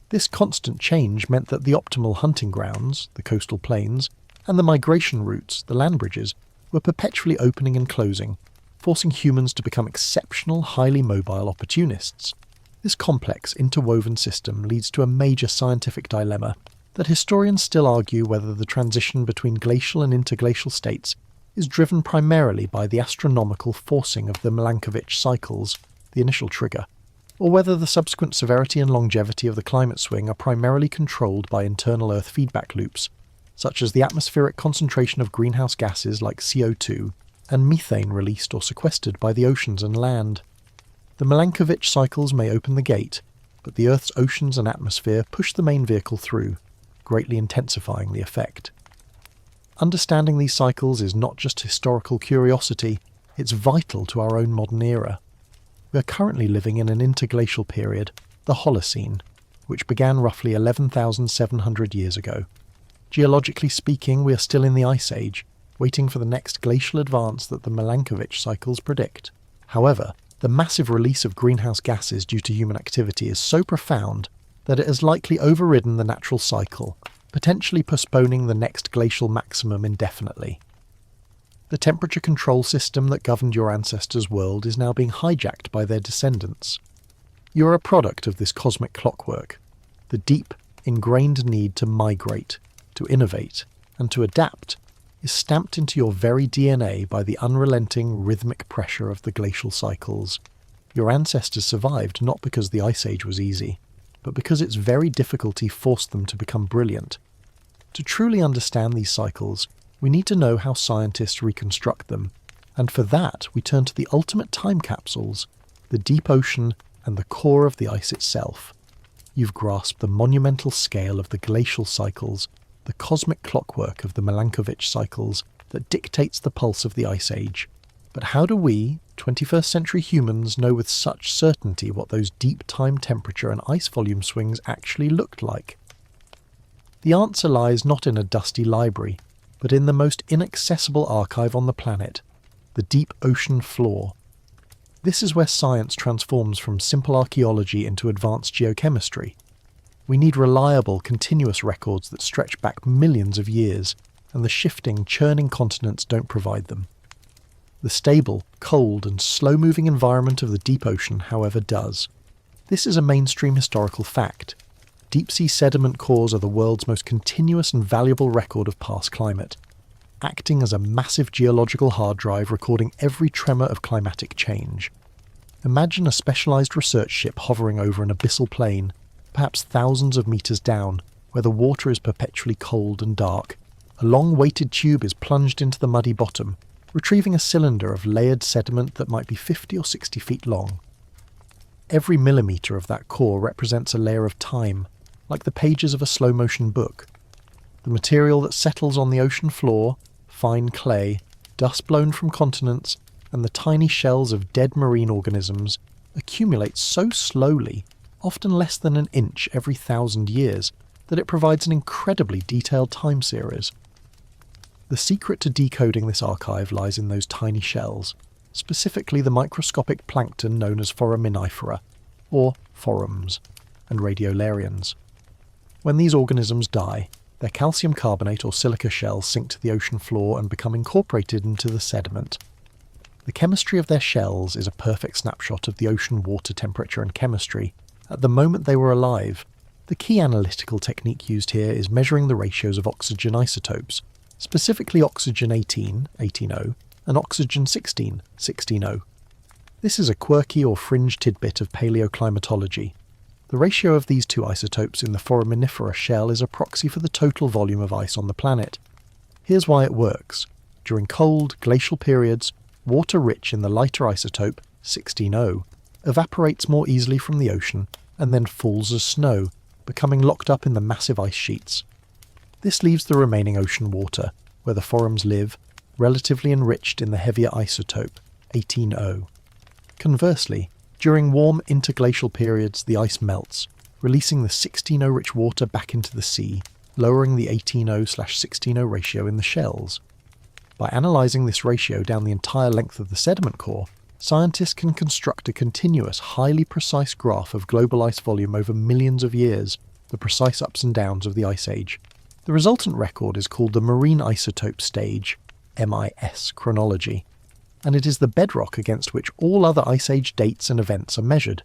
This constant change meant that the optimal hunting grounds, the coastal plains, and the migration routes, the land bridges, were perpetually opening and closing, forcing humans to become exceptional, highly mobile opportunists. This complex, interwoven system leads to a major scientific dilemma that historians still argue whether the transition between glacial and interglacial states is driven primarily by the astronomical forcing of the Milankovitch cycles, the initial trigger, or whether the subsequent severity and longevity of the climate swing are primarily controlled by internal Earth feedback loops, such as the atmospheric concentration of greenhouse gases like CO2 and methane released or sequestered by the oceans and land. The Milankovitch cycles may open the gate, but the Earth's oceans and atmosphere push the main vehicle through, greatly intensifying the effect. Understanding these cycles is not just historical curiosity, it's vital to our own modern era. We are currently living in an interglacial period, the Holocene, which began roughly 11,700 years ago. Geologically speaking, we are still in the Ice Age, waiting for the next glacial advance that the Milankovitch cycles predict. However, the massive release of greenhouse gases due to human activity is so profound that it has likely overridden the natural cycle, potentially postponing the next glacial maximum indefinitely. The temperature control system that governed your ancestors' world is now being hijacked by their descendants. You are a product of this cosmic clockwork, the deep, ingrained need to migrate, to innovate, and to adapt is stamped into your very DNA by the unrelenting rhythmic pressure of the glacial cycles. Your ancestors survived not because the Ice Age was easy, but because its very difficulty forced them to become brilliant. To truly understand these cycles, we need to know how scientists reconstruct them, and for that we turn to the ultimate time capsules, the deep ocean and the core of the ice itself. You've grasped the monumental scale of the glacial cycles, the cosmic clockwork of the Milankovitch cycles that dictates the pulse of the Ice Age. But how do we, 21st century humans, know with such certainty what those deep time temperature and ice volume swings actually looked like? The answer lies not in a dusty library, but in the most inaccessible archive on the planet, the deep ocean floor. This is where science transforms from simple archaeology into advanced geochemistry. We need reliable, continuous records that stretch back millions of years, and the shifting, churning continents don't provide them. The stable, cold and slow-moving environment of the deep ocean, however, does. This is a mainstream historical fact. Deep-sea sediment cores are the world's most continuous and valuable record of past climate, acting as a massive geological hard drive recording every tremor of climatic change. Imagine a specialized research ship hovering over an abyssal plain, perhaps thousands of meters down, where the water is perpetually cold and dark. A long weighted tube is plunged into the muddy bottom, retrieving a cylinder of layered sediment that might be 50 or 60 feet long. Every millimetre of that core represents a layer of time, like the pages of a slow-motion book. The material that settles on the ocean floor, fine clay, dust blown from continents, and the tiny shells of dead marine organisms accumulates so slowly, often less than an inch every 1,000 years, that it provides an incredibly detailed time series. The secret to decoding this archive lies in those tiny shells, specifically the microscopic plankton known as foraminifera, or forams, and radiolarians. When these organisms die, their calcium carbonate or silica shells sink to the ocean floor and become incorporated into the sediment. The chemistry of their shells is a perfect snapshot of the ocean water temperature and chemistry at the moment they were alive. The key analytical technique used here is measuring the ratios of oxygen isotopes, specifically oxygen 18, 18O, and oxygen 16, 16O. This is a quirky or fringe tidbit of paleoclimatology. The ratio of these two isotopes in the foraminifera shell is a proxy for the total volume of ice on the planet. Here's why it works. During cold, glacial periods, water rich in the lighter isotope, 16O, evaporates more easily from the ocean and then falls as snow, becoming locked up in the massive ice sheets. This leaves the remaining ocean water, where the forams live, relatively enriched in the heavier isotope, 18O. Conversely, during warm interglacial periods the ice melts, releasing the 16O rich water back into the sea, lowering the 18O/16O ratio in the shells. By analysing this ratio down the entire length of the sediment core, scientists can construct a continuous, highly precise graph of global ice volume over millions of years, the precise ups and downs of the Ice Age. The resultant record is called the Marine Isotope Stage, MIS chronology, and it is the bedrock against which all other Ice Age dates and events are measured.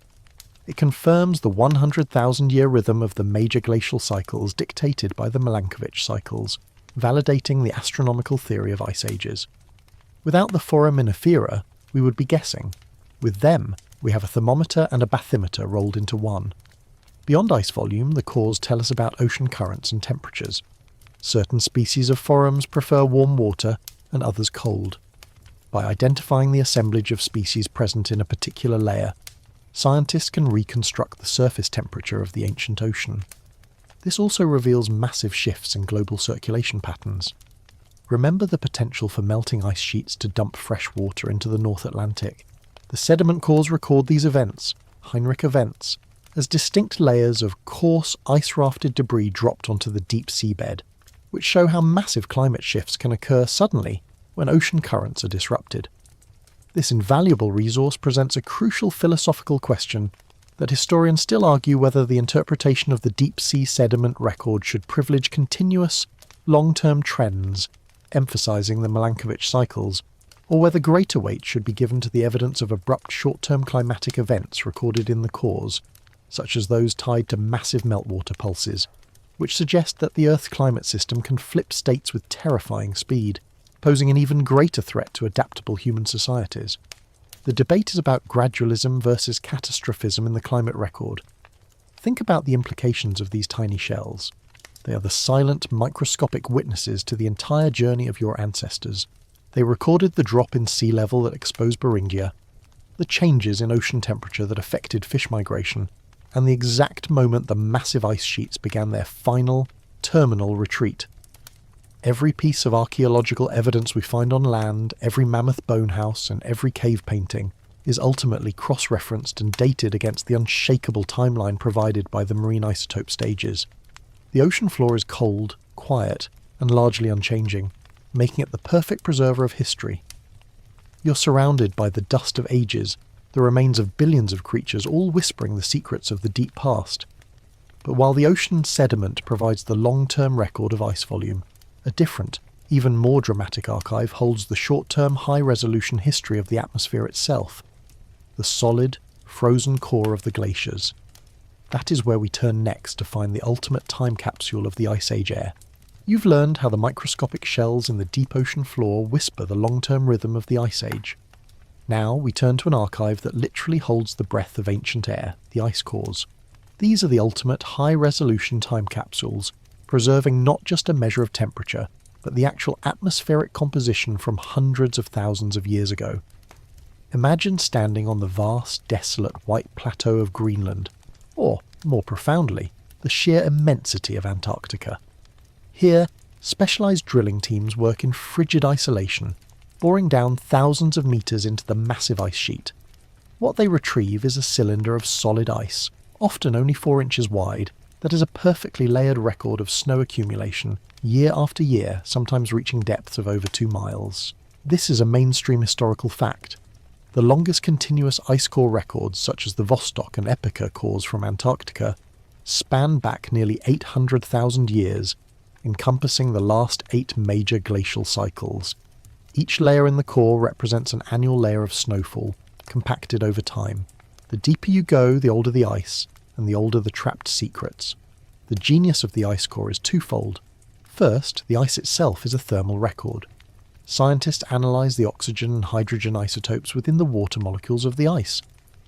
It confirms the 100,000-year rhythm of the major glacial cycles dictated by the Milankovitch cycles, validating the astronomical theory of ice ages. Without the foraminifera, we would be guessing. With them, we have a thermometer and a bathymeter rolled into one. Beyond ice volume, the cores tell us about ocean currents and temperatures. Certain species of forams prefer warm water and others cold. By identifying the assemblage of species present in a particular layer, scientists can reconstruct the surface temperature of the ancient ocean. This also reveals massive shifts in global circulation patterns. Remember the potential for melting ice sheets to dump fresh water into the North Atlantic. The sediment cores record these events, Heinrich events, as distinct layers of coarse, ice-rafted debris dropped onto the deep seabed, which show how massive climate shifts can occur suddenly when ocean currents are disrupted. This invaluable resource presents a crucial philosophical question that historians still argue whether the interpretation of the deep-sea sediment record should privilege continuous, long-term trends, emphasising the Milankovitch cycles, or whether greater weight should be given to the evidence of abrupt short-term climatic events recorded in the cores, such as those tied to massive meltwater pulses, which suggest that the Earth's climate system can flip states with terrifying speed, posing an even greater threat to adaptable human societies. The debate is about gradualism versus catastrophism in the climate record. Think about the implications of these tiny shells. They are the silent, microscopic witnesses to the entire journey of your ancestors. They recorded the drop in sea level that exposed Beringia, the changes in ocean temperature that affected fish migration, and the exact moment the massive ice sheets began their final, terminal retreat. Every piece of archaeological evidence we find on land, every mammoth bone house, and every cave painting is ultimately cross-referenced and dated against the unshakable timeline provided by the marine isotope stages. The ocean floor is cold, quiet, and largely unchanging, making it the perfect preserver of history. You're surrounded by the dust of ages, the remains of billions of creatures, all whispering the secrets of the deep past. But while the ocean sediment provides the long-term record of ice volume, a different, even more dramatic archive holds the short-term, high-resolution history of the atmosphere itself, the solid, frozen core of the glaciers. That is where we turn next to find the ultimate time capsule of the Ice Age air. You've learned how the microscopic shells in the deep ocean floor whisper the long-term rhythm of the Ice Age. Now we turn to an archive that literally holds the breath of ancient air, the ice cores. These are the ultimate high-resolution time capsules, preserving not just a measure of temperature, but the actual atmospheric composition from hundreds of thousands of years ago. Imagine standing on the vast, desolate white plateau of Greenland, or, more profoundly, the sheer immensity of Antarctica. Here, specialised drilling teams work in frigid isolation, boring down thousands of metres into the massive ice sheet. What they retrieve is a cylinder of solid ice, often only 4 inches wide, that is a perfectly layered record of snow accumulation, year after year, sometimes reaching depths of over 2 miles. This is a mainstream historical fact. The longest continuous ice core records, such as the Vostok and Epica cores from Antarctica, span back nearly 800,000 years, encompassing the last 8 major glacial cycles. Each layer in the core represents an annual layer of snowfall, compacted over time. The deeper you go, the older the ice, and the older the trapped secrets. The genius of the ice core is twofold. First, the ice itself is a thermal record. Scientists analyse the oxygen and hydrogen isotopes within the water molecules of the ice,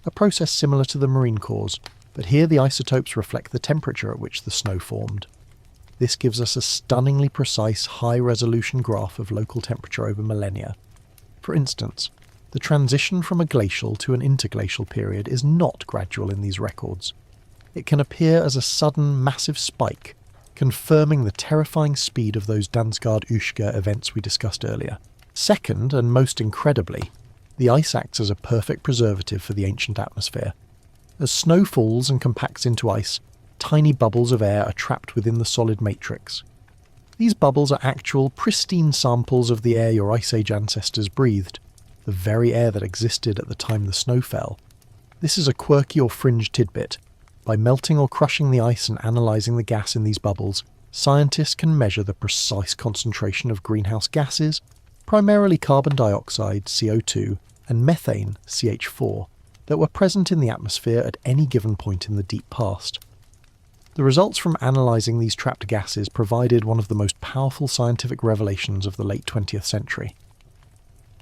a process similar to the marine cores, but here the isotopes reflect the temperature at which the snow formed. This gives us a stunningly precise, high-resolution graph of local temperature over millennia. For instance, the transition from a glacial to an interglacial period is not gradual in these records. It can appear as a sudden, massive spike, confirming the terrifying speed of those Dansgaard-Ushka events we discussed earlier. Second, and most incredibly, the ice acts as a perfect preservative for the ancient atmosphere. As snow falls and compacts into ice, tiny bubbles of air are trapped within the solid matrix. These bubbles are actual, pristine samples of the air your Ice Age ancestors breathed, the very air that existed at the time the snow fell. This is a quirky or fringe tidbit. By melting or crushing the ice and analysing the gas in these bubbles, scientists can measure the precise concentration of greenhouse gases, primarily carbon dioxide, CO2, and methane, CH4, that were present in the atmosphere at any given point in the deep past. The results from analysing these trapped gases provided one of the most powerful scientific revelations of the late 20th century.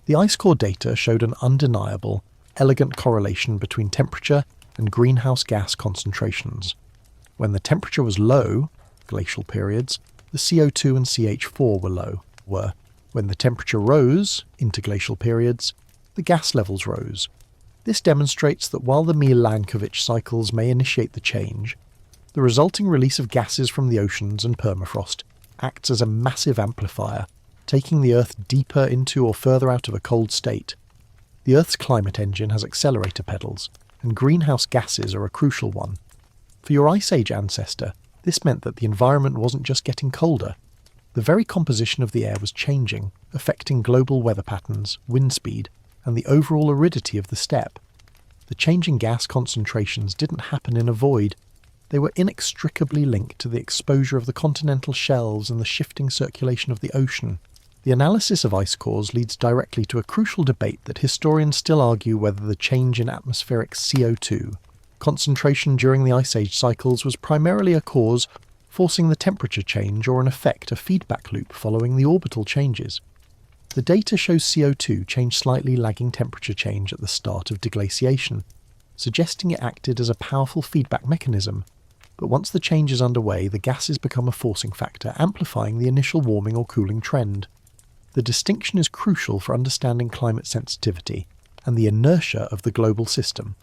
The ice core data showed an undeniable, elegant correlation between temperature and greenhouse gas concentrations. When the temperature was low, glacial periods, the CO2 and CH4 were low. When the temperature rose, interglacial periods, the gas levels rose. This demonstrates that while the Milankovitch cycles may initiate the change, the resulting release of gases from the oceans and permafrost acts as a massive amplifier, taking the Earth deeper into or further out of a cold state. The Earth's climate engine has accelerator pedals, and greenhouse gases are a crucial one. For your Ice Age ancestor, this meant that the environment wasn't just getting colder. The very composition of the air was changing, affecting global weather patterns, wind speed, and the overall aridity of the steppe. The changing gas concentrations didn't happen in a void. They were inextricably linked to the exposure of the continental shelves and the shifting circulation of the ocean. The analysis of ice cores leads directly to a crucial debate that historians still argue whether the change in atmospheric CO2 concentration during the Ice Age cycles was primarily a cause forcing the temperature change or in effect a feedback loop following the orbital changes. The data shows CO2 changed slightly lagging temperature change at the start of deglaciation, suggesting it acted as a powerful feedback mechanism. But once the change is underway, the gases become a forcing factor, amplifying the initial warming or cooling trend. The distinction is crucial for understanding climate sensitivity and the inertia of the global system.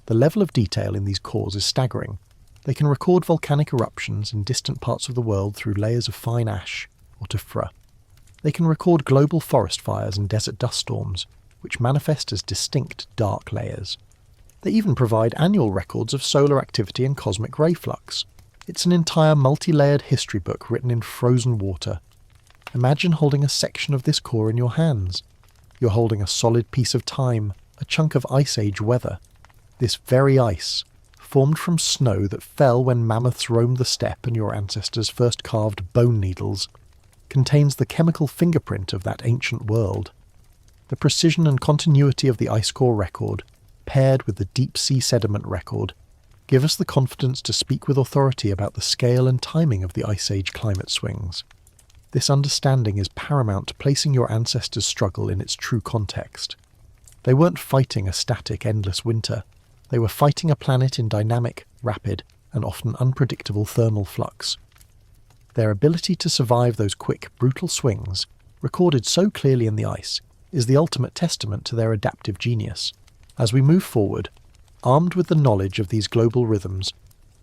The level of detail in these cores is staggering. They can record volcanic eruptions in distant parts of the world through layers of fine ash, or tephra. They can record global forest fires and desert dust storms, which manifest as distinct dark layers. They even provide annual records of solar activity and cosmic ray flux. It's an entire multi-layered history book written in frozen water. Imagine holding a section of this core in your hands. You're holding a solid piece of time, a chunk of Ice Age weather. This very ice, formed from snow that fell when mammoths roamed the steppe and your ancestors first carved bone needles, contains the chemical fingerprint of that ancient world. The precision and continuity of the ice core record, paired with the deep-sea sediment record, give us the confidence to speak with authority about the scale and timing of the Ice Age climate swings. This understanding is paramount to placing your ancestors' struggle in its true context. They weren't fighting a static, endless winter. They were fighting a planet in dynamic, rapid, and often unpredictable thermal flux. Their ability to survive those quick, brutal swings, recorded so clearly in the ice, is the ultimate testament to their adaptive genius. As we move forward, armed with the knowledge of these global rhythms,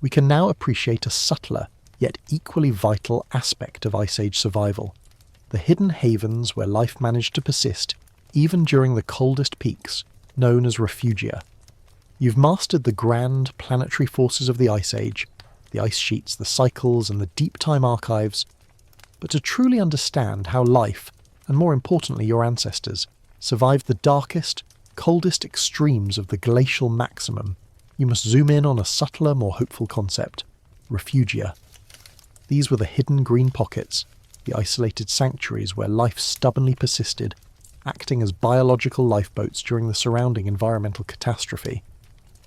we can now appreciate a subtler, yet equally vital aspect of Ice Age survival: the hidden havens where life managed to persist, even during the coldest peaks, known as refugia. You've mastered the grand, planetary forces of the Ice Age, the ice sheets, the cycles, and the deep time archives. But to truly understand how life, and more importantly your ancestors, survived the darkest, coldest extremes of the glacial maximum, you must zoom in on a subtler, more hopeful concept: refugia. These were the hidden green pockets, the isolated sanctuaries where life stubbornly persisted, acting as biological lifeboats during the surrounding environmental catastrophe.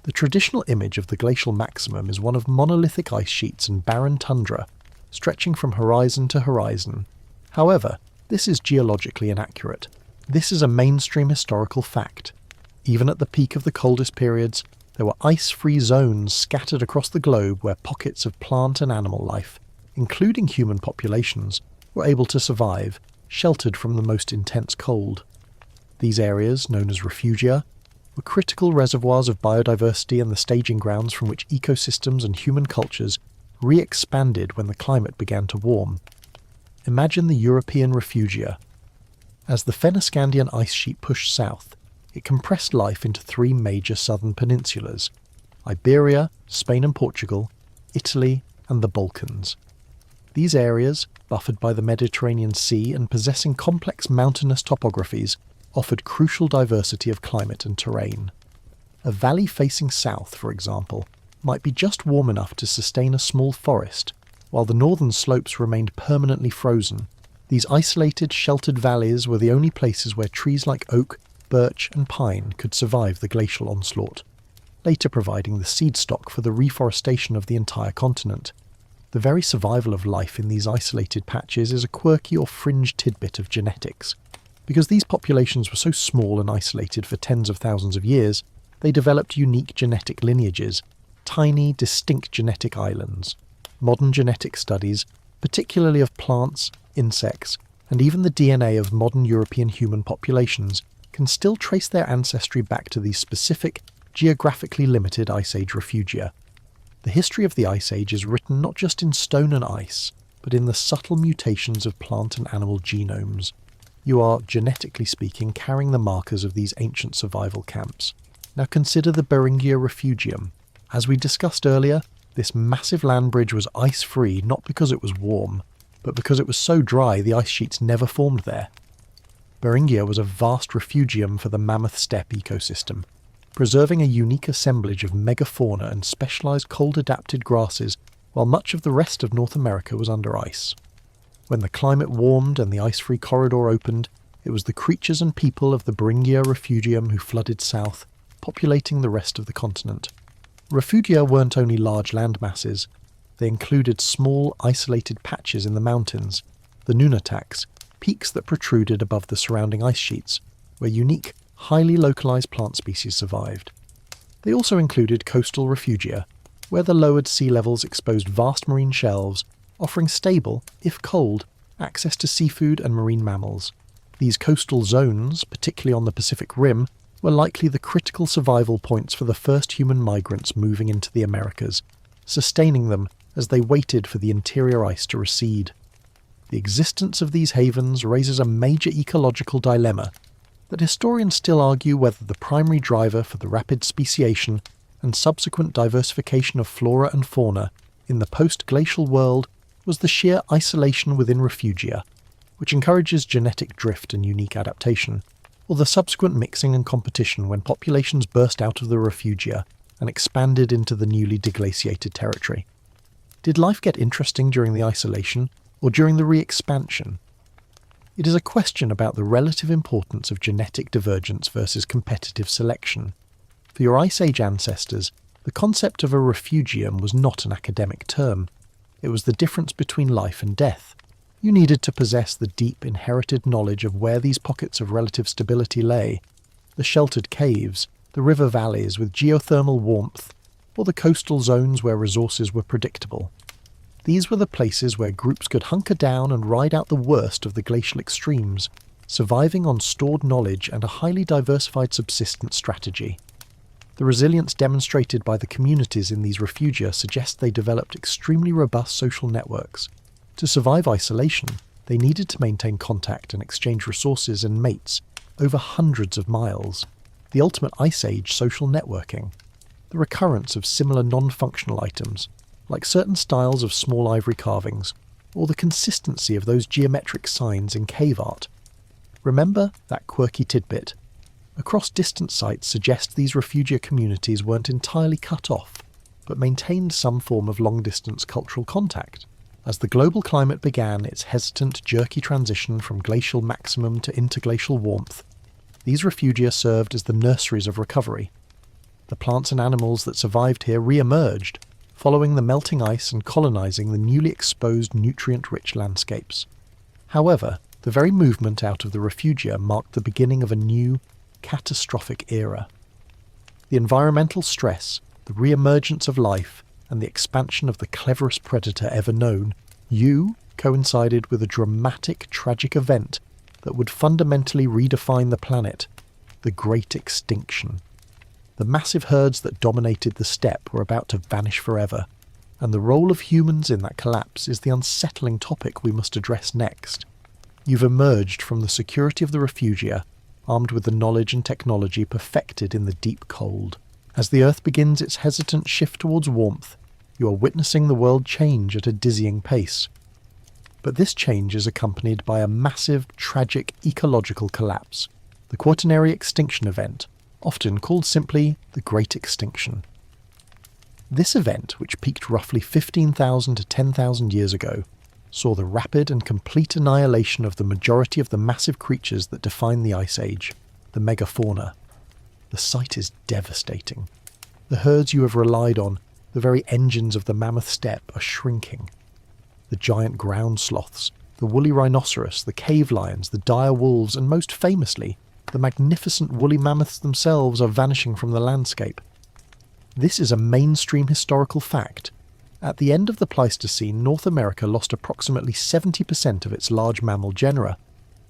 The traditional image of the glacial maximum is one of monolithic ice sheets and barren tundra, stretching from horizon to horizon. However, this is geologically inaccurate. This is a mainstream historical fact. Even at the peak of the coldest periods, there were ice-free zones scattered across the globe where pockets of plant and animal life, including human populations, were able to survive, sheltered from the most intense cold. These areas, known as refugia, were critical reservoirs of biodiversity and the staging grounds from which ecosystems and human cultures re-expanded when the climate began to warm. Imagine the European refugia. As the Fennoscandian ice sheet pushed south, it compressed life into three major southern peninsulas: Iberia, Spain and Portugal, Italy, and the Balkans. These areas, buffered by the Mediterranean Sea and possessing complex mountainous topographies, offered crucial diversity of climate and terrain. A valley facing south, for example, might be just warm enough to sustain a small forest, while the northern slopes remained permanently frozen. These isolated, sheltered valleys were the only places where trees like oak, birch and pine could survive the glacial onslaught, later providing the seed stock for the reforestation of the entire continent. The very survival of life in these isolated patches is a quirky or fringe tidbit of genetics. Because these populations were so small and isolated for tens of thousands of years, they developed unique genetic lineages, tiny, distinct genetic islands. Modern genetic studies, particularly of plants, insects, and even the DNA of modern European human populations, can still trace their ancestry back to these specific, geographically limited Ice Age refugia. The history of the Ice Age is written not just in stone and ice, but in the subtle mutations of plant and animal genomes. You are, genetically speaking, carrying the markers of these ancient survival camps. Now consider the Beringia refugium. As we discussed earlier, this massive land bridge was ice-free not because it was warm, but because it was so dry the ice sheets never formed there. Beringia was a vast refugium for the mammoth steppe ecosystem, preserving a unique assemblage of megafauna and specialised cold-adapted grasses while much of the rest of North America was under ice. When the climate warmed and the ice-free corridor opened, it was the creatures and people of the Beringia refugium who flooded south, populating the rest of the continent. Refugia weren't only large land masses, they included small, isolated patches in the mountains, the nunataks, peaks that protruded above the surrounding ice sheets, where unique, highly localised plant species survived. They also included coastal refugia, where the lowered sea levels exposed vast marine shelves, offering stable, if cold, access to seafood and marine mammals. These coastal zones, particularly on the Pacific Rim, were likely the critical survival points for the first human migrants moving into the Americas, sustaining them as they waited for the interior ice to recede. The existence of these havens raises a major ecological dilemma that historians still argue whether the primary driver for the rapid speciation and subsequent diversification of flora and fauna in the post-glacial world was the sheer isolation within refugia, which encourages genetic drift and unique adaptation, or the subsequent mixing and competition when populations burst out of the refugia and expanded into the newly deglaciated territory. Did life get interesting during the isolation, or during the re-expansion? It is a question about the relative importance of genetic divergence versus competitive selection. For your Ice Age ancestors, the concept of a refugium was not an academic term. It was the difference between life and death. You needed to possess the deep inherited knowledge of where these pockets of relative stability lay, the sheltered caves, the river valleys with geothermal warmth, or the coastal zones where resources were predictable. These were the places where groups could hunker down and ride out the worst of the glacial extremes, surviving on stored knowledge and a highly diversified subsistence strategy. The resilience demonstrated by the communities in these refugia suggests they developed extremely robust social networks. To survive isolation, they needed to maintain contact and exchange resources and mates over hundreds of miles. The ultimate Ice Age social networking. The recurrence of similar non-functional items, like certain styles of small ivory carvings, or the consistency of those geometric signs in cave art. Remember that quirky tidbit. Across distant sites suggest these refugia communities weren't entirely cut off, but maintained some form of long-distance cultural contact. As the global climate began its hesitant, jerky transition from glacial maximum to interglacial warmth, these refugia served as the nurseries of recovery. The plants and animals that survived here re-emerged, following the melting ice and colonising the newly exposed nutrient-rich landscapes. However, the very movement out of the refugia marked the beginning of a new, catastrophic era. The environmental stress, the re-emergence of life, and the expansion of the cleverest predator ever known, coincided with a dramatic, tragic event that would fundamentally redefine the planet, the Great Extinction. The massive herds that dominated the steppe were about to vanish forever, and the role of humans in that collapse is the unsettling topic we must address next. You've emerged from the security of the refugia, armed with the knowledge and technology perfected in the deep cold. As the Earth begins its hesitant shift towards warmth, you are witnessing the world change at a dizzying pace. But this change is accompanied by a massive, tragic ecological collapse, the Quaternary extinction event, often called simply the Great Extinction. This event, which peaked roughly 15,000 to 10,000 years ago, saw the rapid and complete annihilation of the majority of the massive creatures that define the Ice Age, the megafauna. The sight is devastating. The herds you have relied on, the very engines of the mammoth steppe, are shrinking. The giant ground sloths, the woolly rhinoceros, the cave lions, the dire wolves, and most famously, the magnificent woolly mammoths themselves are vanishing from the landscape. This is a mainstream historical fact. At the end of the Pleistocene, North America lost approximately 70% of its large mammal genera,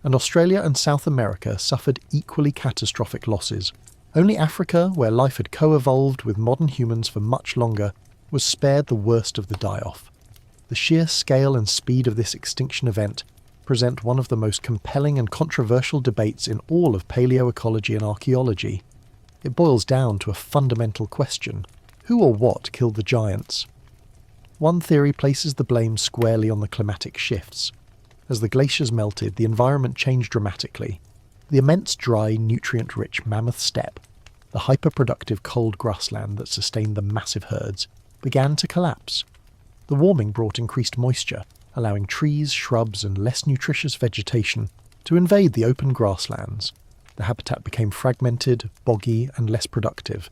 and Australia and South America suffered equally catastrophic losses. Only Africa, where life had co-evolved with modern humans for much longer, was spared the worst of the die-off. The sheer scale and speed of this extinction event present one of the most compelling and controversial debates in all of paleoecology and archaeology. It boils down to a fundamental question: who or what killed the giants? One theory places the blame squarely on the climatic shifts. As the glaciers melted, the environment changed dramatically. The immense dry, nutrient-rich mammoth steppe, the hyper-productive cold grassland that sustained the massive herds, began to collapse. The warming brought increased moisture, allowing trees, shrubs, and less nutritious vegetation to invade the open grasslands. The habitat became fragmented, boggy, and less productive.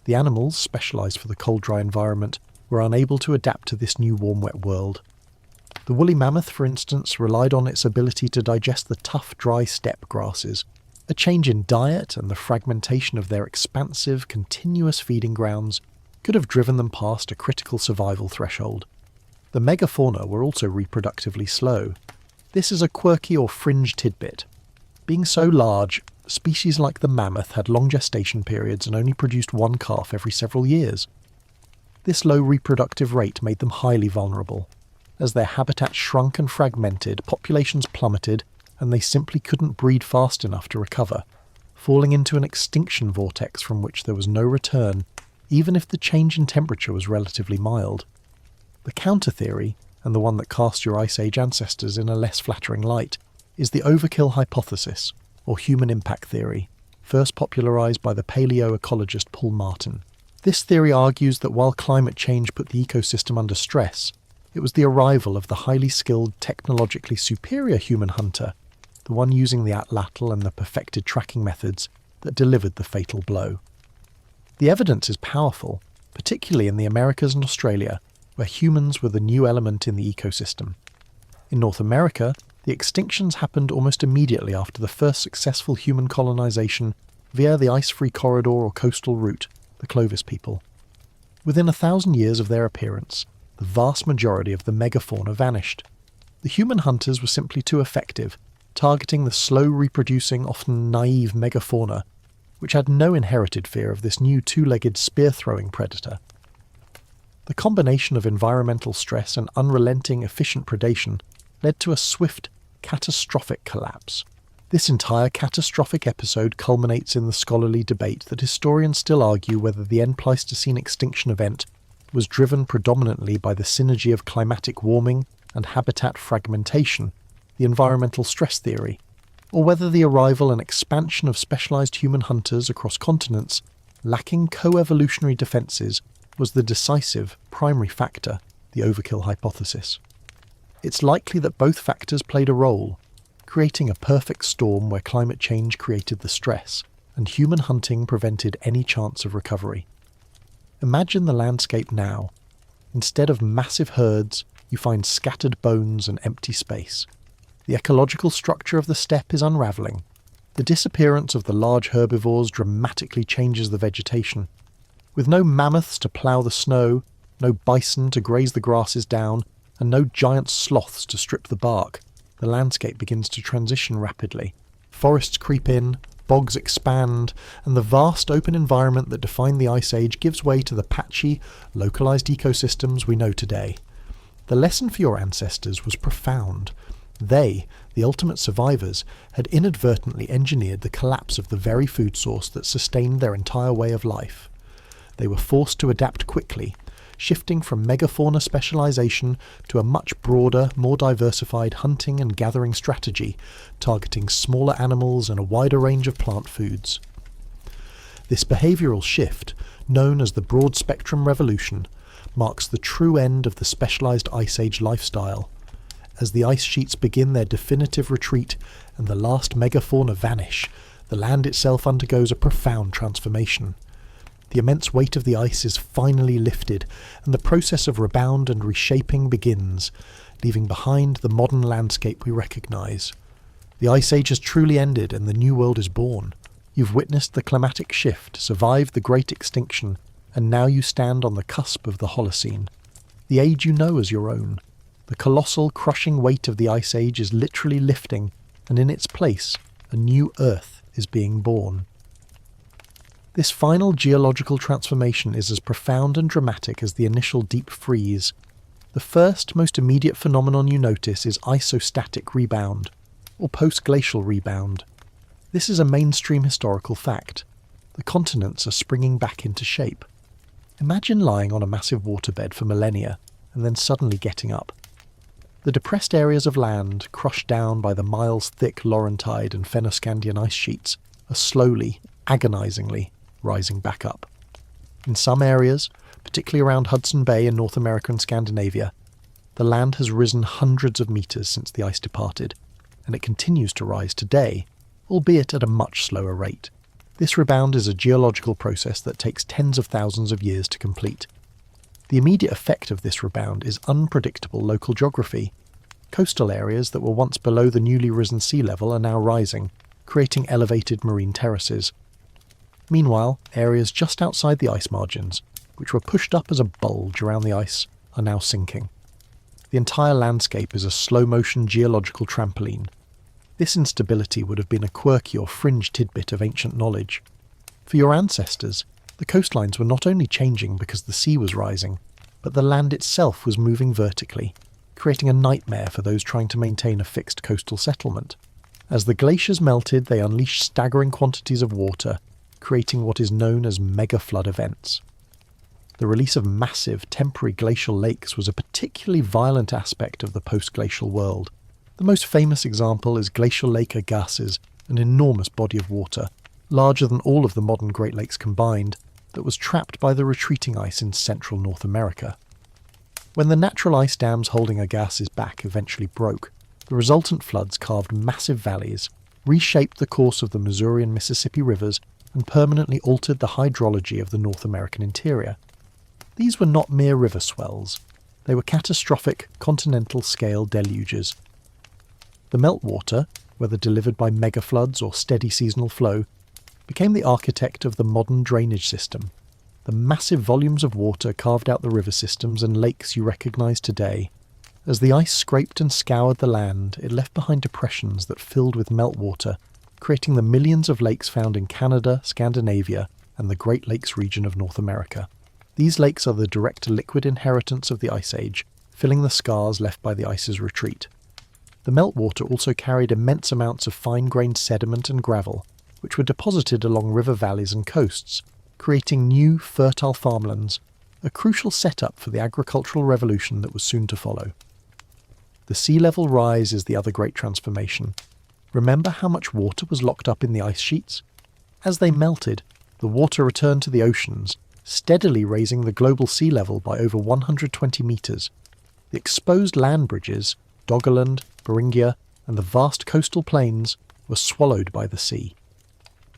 The animals, specialised for the cold, dry environment, were unable to adapt to this new warm, wet world. The woolly mammoth, for instance, relied on its ability to digest the tough, dry steppe grasses. A change in diet and the fragmentation of their expansive, continuous feeding grounds could have driven them past a critical survival threshold. The megafauna were also reproductively slow. This is a quirky or fringe tidbit. Being so large, species like the mammoth had long gestation periods and only produced one calf every several years. This low reproductive rate made them highly vulnerable. As their habitat shrunk and fragmented, populations plummeted, and they simply couldn't breed fast enough to recover, falling into an extinction vortex from which there was no return, even if the change in temperature was relatively mild. The counter-theory, and the one that casts your Ice Age ancestors in a less flattering light, is the overkill hypothesis, or human impact theory, first popularised by the paleoecologist Paul Martin. This theory argues that while climate change put the ecosystem under stress, it was the arrival of the highly skilled, technologically superior human hunter, the one using the atlatl and the perfected tracking methods, that delivered the fatal blow. The evidence is powerful, particularly in the Americas and Australia, where humans were the new element in the ecosystem. In North America, the extinctions happened almost immediately after the first successful human colonisation via the ice-free corridor or coastal route, the Clovis people. Within 1,000 years of their appearance, the vast majority of the megafauna vanished. The human hunters were simply too effective, targeting the slow-reproducing, often naive megafauna, which had no inherited fear of this new two-legged spear-throwing predator. The combination of environmental stress and unrelenting, efficient predation led to a swift, catastrophic collapse. This entire catastrophic episode culminates in the scholarly debate that historians still argue whether the end Pleistocene extinction event was driven predominantly by the synergy of climatic warming and habitat fragmentation, the environmental stress theory, or whether the arrival and expansion of specialised human hunters across continents, lacking co-evolutionary defences, was the decisive, primary factor, the overkill hypothesis. It's likely that both factors played a role, creating a perfect storm where climate change created the stress, and human hunting prevented any chance of recovery. Imagine the landscape now, Instead of massive herds, you find scattered bones and empty space. The ecological structure of the steppe is unravelling. The disappearance of the large herbivores dramatically changes the vegetation. With no mammoths to plough the snow, no bison to graze the grasses down, and no giant sloths to strip the bark, the landscape begins to transition rapidly. Forests creep in, bogs expand, and the vast open environment that defined the Ice Age gives way to the patchy, localised ecosystems we know today. The lesson for your ancestors was profound. They, the ultimate survivors, had inadvertently engineered the collapse of the very food source that sustained their entire way of life. They were forced to adapt quickly, shifting from megafauna specialisation to a much broader, more diversified hunting and gathering strategy, targeting smaller animals and a wider range of plant foods. This behavioural shift, known as the broad-spectrum revolution, marks the true end of the specialised Ice Age lifestyle. As the ice sheets begin their definitive retreat and the last megafauna vanish, the land itself undergoes a profound transformation. The immense weight of the ice is finally lifted, and the process of rebound and reshaping begins, leaving behind the modern landscape we recognise. The Ice Age has truly ended and the new world is born. You've witnessed the climatic shift, survived the great extinction, and now you stand on the cusp of the Holocene, the age you know as your own. The colossal, crushing weight of the Ice Age is literally lifting, and in its place, a new Earth is being born. This final geological transformation is as profound and dramatic as the initial deep freeze. The first, most immediate phenomenon you notice is isostatic rebound, or post-glacial rebound. This is a mainstream historical fact. The continents are springing back into shape. Imagine lying on a massive waterbed for millennia, and then suddenly getting up. The depressed areas of land, crushed down by the miles-thick Laurentide and Fennoscandian ice sheets, are slowly, agonisingly, rising back up. In some areas, particularly around Hudson Bay in North America and Scandinavia, the land has risen hundreds of metres since the ice departed, and it continues to rise today, albeit at a much slower rate. This rebound is a geological process that takes tens of thousands of years to complete. The immediate effect of this rebound is unpredictable local geography. Coastal areas that were once below the newly risen sea level are now rising, creating elevated marine terraces. Meanwhile, areas just outside the ice margins, which were pushed up as a bulge around the ice, are now sinking. The entire landscape is a slow-motion geological trampoline. This instability would have been a quirky or fringe tidbit of ancient knowledge. For your ancestors, the coastlines were not only changing because the sea was rising, but the land itself was moving vertically, creating a nightmare for those trying to maintain a fixed coastal settlement. As the glaciers melted, they unleashed staggering quantities of water, creating what is known as mega-flood events. The release of massive, temporary glacial lakes was a particularly violent aspect of the post-glacial world. The most famous example is Glacial Lake Agassiz, an enormous body of water, larger than all of the modern Great Lakes combined, that was trapped by the retreating ice in central North America. When the natural ice dams holding Agassiz back eventually broke, the resultant floods carved massive valleys, reshaped the course of the Missouri and Mississippi rivers, and permanently altered the hydrology of the North American interior. These were not mere river swells. They were catastrophic, continental-scale deluges. The meltwater, whether delivered by megafloods or steady seasonal flow, became the architect of the modern drainage system. The massive volumes of water carved out the river systems and lakes you recognise today. As the ice scraped and scoured the land, it left behind depressions that filled with meltwater, creating the millions of lakes found in Canada, Scandinavia, and the Great Lakes region of North America. These lakes are the direct liquid inheritance of the Ice Age, filling the scars left by the ice's retreat. The meltwater also carried immense amounts of fine-grained sediment and gravel, which were deposited along river valleys and coasts, creating new, fertile farmlands, a crucial setup for the agricultural revolution that was soon to follow. The sea level rise is the other great transformation. Remember how much water was locked up in the ice sheets? As they melted, the water returned to the oceans, steadily raising the global sea level by over 120 metres. The exposed land bridges, Doggerland, Beringia, and the vast coastal plains were swallowed by the sea.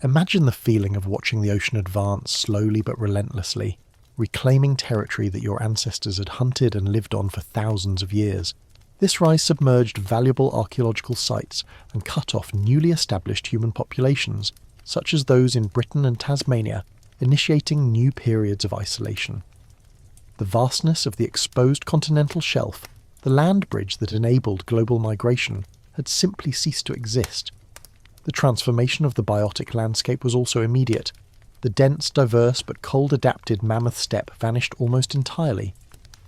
Imagine the feeling of watching the ocean advance slowly but relentlessly. reclaiming territory that your ancestors had hunted and lived on for thousands of years. This rise submerged valuable archaeological sites and cut off newly established human populations, such as those in Britain and Tasmania, initiating new periods of isolation. The vastness of the exposed continental shelf, the land bridge that enabled global migration, had simply ceased to exist. The transformation of the biotic landscape was also immediate. The dense, diverse but cold-adapted mammoth steppe vanished almost entirely.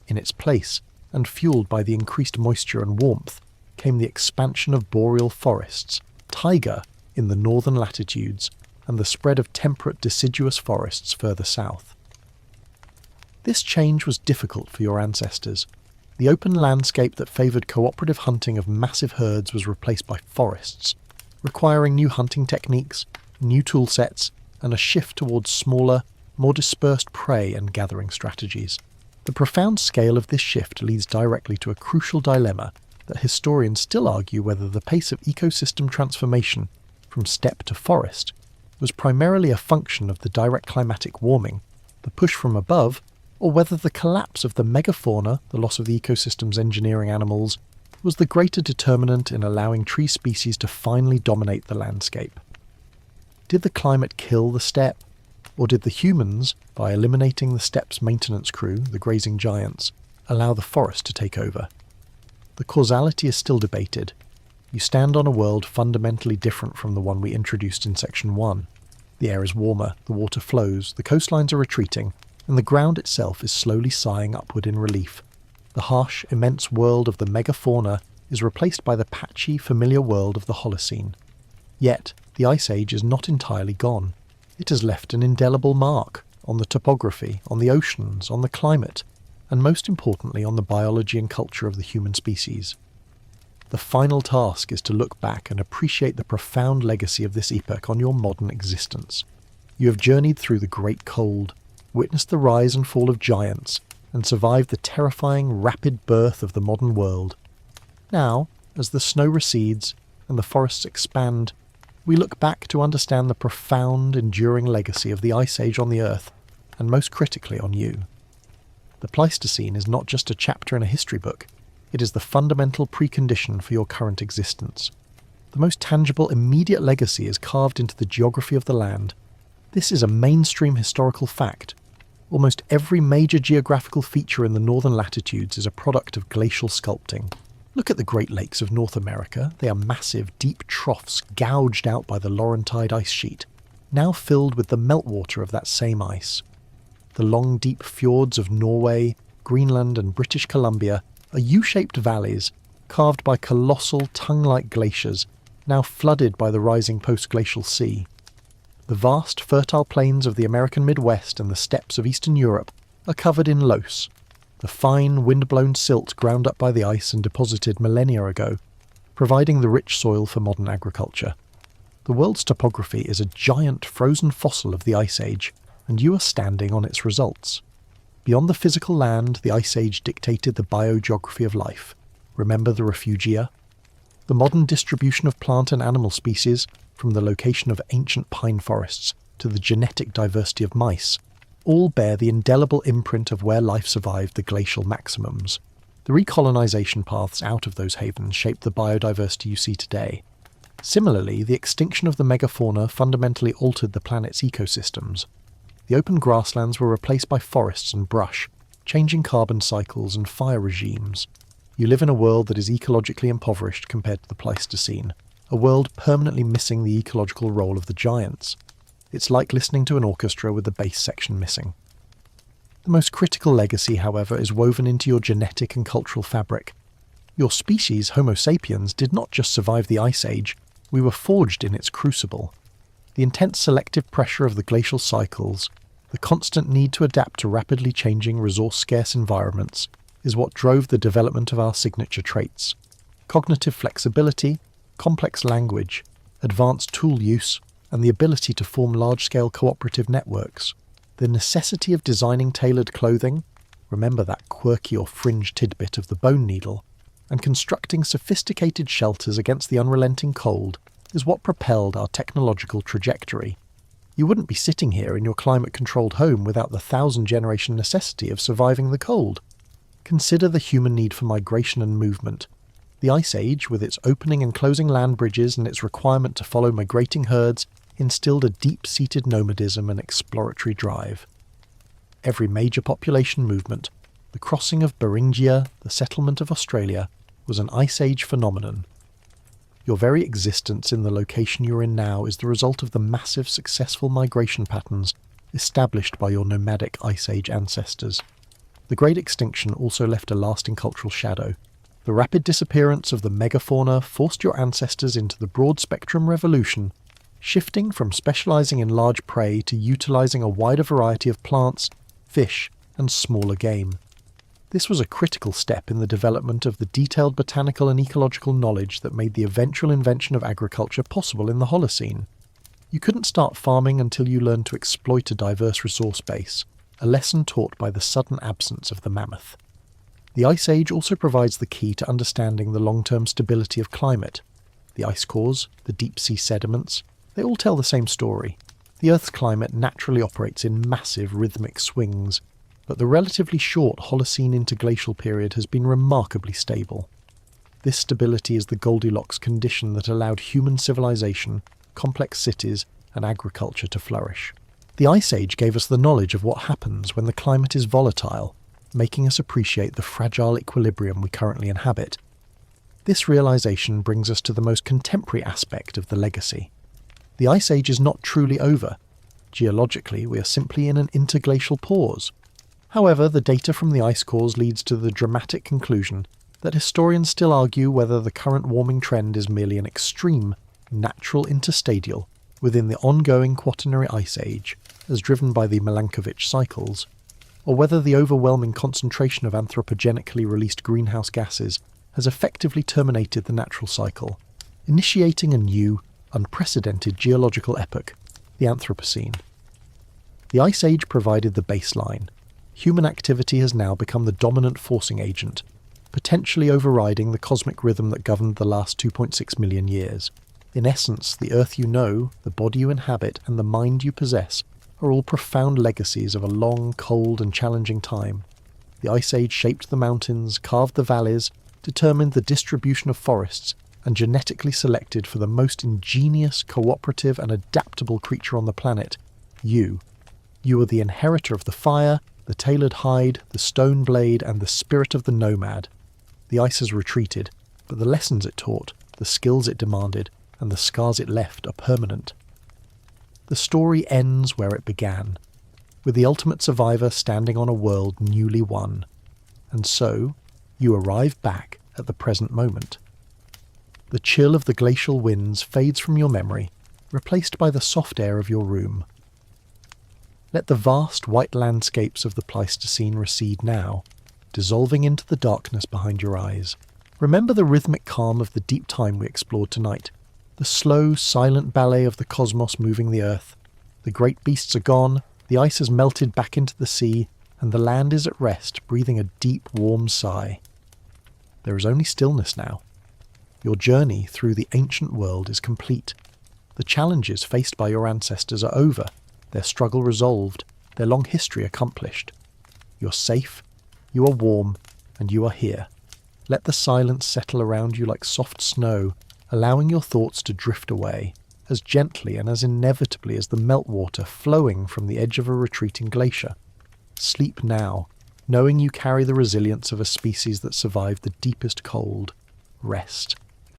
In its place, and fueled by the increased moisture and warmth, came the expansion of boreal forests, taiga in the northern latitudes, and the spread of temperate deciduous forests further south. This change was difficult for your ancestors. The open landscape that favoured cooperative hunting of massive herds was replaced by forests, requiring new hunting techniques, new tool sets, and a shift towards smaller, more dispersed prey and gathering strategies. The profound scale of this shift leads directly to a crucial dilemma that historians still argue whether the pace of ecosystem transformation from steppe to forest was primarily a function of the direct climatic warming, the push from above, or whether the collapse of the megafauna, the loss of the ecosystem's engineering animals, was the greater determinant in allowing tree species to finally dominate the landscape. Did the climate kill the steppe, or did the humans, by eliminating the steppe's maintenance crew, the grazing giants, allow the forest to take over? The causality is still debated. You stand on a world fundamentally different from the one we introduced in Section 1. The air is warmer, the water flows, the coastlines are retreating, and the ground itself is slowly sighing upward in relief. The harsh, immense world of the megafauna is replaced by the patchy, familiar world of the Holocene. Yet, the Ice Age is not entirely gone. It has left an indelible mark on the topography, on the oceans, on the climate, and most importantly on the biology and culture of the human species. The final task is to look back and appreciate the profound legacy of this epoch on your modern existence. You have journeyed through the Great Cold, witnessed the rise and fall of giants, and survived the terrifying, rapid birth of the modern world. Now, as the snow recedes and the forests expand, we look back to understand the profound, enduring legacy of the Ice Age on the Earth, and most critically on you. The Pleistocene is not just a chapter in a history book, it is the fundamental precondition for your current existence. The most tangible, immediate legacy is carved into the geography of the land. This is a mainstream historical fact. Almost every major geographical feature in the northern latitudes is a product of glacial sculpting. Look at the Great Lakes of North America. They are massive, deep troughs gouged out by the Laurentide ice sheet, now filled with the meltwater of that same ice. The long, deep fjords of Norway, Greenland and British Columbia are U-shaped valleys carved by colossal tongue-like glaciers, now flooded by the rising post-glacial sea. The vast, fertile plains of the American Midwest and the steppes of Eastern Europe are covered in loess, the fine, wind-blown silt ground up by the ice and deposited millennia ago, providing the rich soil for modern agriculture. The world's topography is a giant frozen fossil of the Ice Age, and you are standing on its results. Beyond the physical land, the Ice Age dictated the biogeography of life. Remember the refugia? The modern distribution of plant and animal species, from the location of ancient pine forests to the genetic diversity of mice, all bear the indelible imprint of where life survived the glacial maximums. The recolonization paths out of those havens shaped the biodiversity you see today. Similarly, the extinction of the megafauna fundamentally altered the planet's ecosystems. The open grasslands were replaced by forests and brush, changing carbon cycles and fire regimes. You live in a world that is ecologically impoverished compared to the Pleistocene, a world permanently missing the ecological role of the giants. It's like listening to an orchestra with the bass section missing. The most critical legacy, however, is woven into your genetic and cultural fabric. Your species, Homo sapiens, did not just survive the Ice Age, we were forged in its crucible. The intense selective pressure of the glacial cycles, the constant need to adapt to rapidly changing resource-scarce environments, is what drove the development of our signature traits. Cognitive flexibility, complex language, advanced tool use, and the ability to form large-scale cooperative networks. The necessity of designing tailored clothing, remember that quirky or fringe tidbit of the bone needle, and constructing sophisticated shelters against the unrelenting cold is what propelled our technological trajectory. You wouldn't be sitting here in your climate-controlled home without the 1,000-generation necessity of surviving the cold. Consider the human need for migration and movement. The Ice Age, with its opening and closing land bridges and its requirement to follow migrating herds, instilled a deep-seated nomadism and exploratory drive. Every major population movement, the crossing of Beringia, the settlement of Australia, was an Ice Age phenomenon. Your very existence in the location you're in now is the result of the massive successful migration patterns established by your nomadic Ice Age ancestors. The Great Extinction also left a lasting cultural shadow. The rapid disappearance of the megafauna forced your ancestors into the broad-spectrum revolution, shifting from specialising in large prey to utilising a wider variety of plants, fish, and smaller game. This was a critical step in the development of the detailed botanical and ecological knowledge that made the eventual invention of agriculture possible in the Holocene. You couldn't start farming until you learned to exploit a diverse resource base, a lesson taught by the sudden absence of the mammoth. The Ice Age also provides the key to understanding the long-term stability of climate. The ice cores, the deep-sea sediments, they all tell the same story. The Earth's climate naturally operates in massive rhythmic swings, but the relatively short Holocene interglacial period has been remarkably stable. This stability is the Goldilocks condition that allowed human civilization, complex cities, and agriculture to flourish. The Ice Age gave us the knowledge of what happens when the climate is volatile, making us appreciate the fragile equilibrium we currently inhabit. This realization brings us to the most contemporary aspect of the legacy. The Ice Age is not truly over. Geologically, we are simply in an interglacial pause. However, the data from the ice cores leads to the dramatic conclusion that historians still argue whether the current warming trend is merely an extreme, natural interstadial within the ongoing Quaternary Ice Age, as driven by the Milankovitch cycles, or whether the overwhelming concentration of anthropogenically released greenhouse gases has effectively terminated the natural cycle, initiating a new, unprecedented geological epoch, the Anthropocene. The Ice Age provided the baseline. Human activity has now become the dominant forcing agent, potentially overriding the cosmic rhythm that governed the last 2.6 million years. In essence, the Earth you know, the body you inhabit, and the mind you possess are all profound legacies of a long, cold, and challenging time. The Ice Age shaped the mountains, carved the valleys, determined the distribution of forests, and genetically selected for the most ingenious, cooperative, and adaptable creature on the planet, you. You are the inheritor of the fire, the tailored hide, the stone blade, and the spirit of the nomad. The ice has retreated, but the lessons it taught, the skills it demanded, and the scars it left are permanent. The story ends where it began, with the ultimate survivor standing on a world newly won. And so, you arrive back at the present moment. The chill of the glacial winds fades from your memory, replaced by the soft air of your room. Let the vast white landscapes of the Pleistocene recede now, dissolving into the darkness behind your eyes. Remember the rhythmic calm of the deep time we explored tonight, the slow, silent ballet of the cosmos moving the Earth. The great beasts are gone, the ice has melted back into the sea, and the land is at rest, breathing a deep, warm sigh. There is only stillness now. Your journey through the ancient world is complete. The challenges faced by your ancestors are over, their struggle resolved, their long history accomplished. You're safe, you are warm, and you are here. Let the silence settle around you like soft snow, allowing your thoughts to drift away, as gently and as inevitably as the meltwater flowing from the edge of a retreating glacier. Sleep now, knowing you carry the resilience of a species that survived the deepest cold. Rest.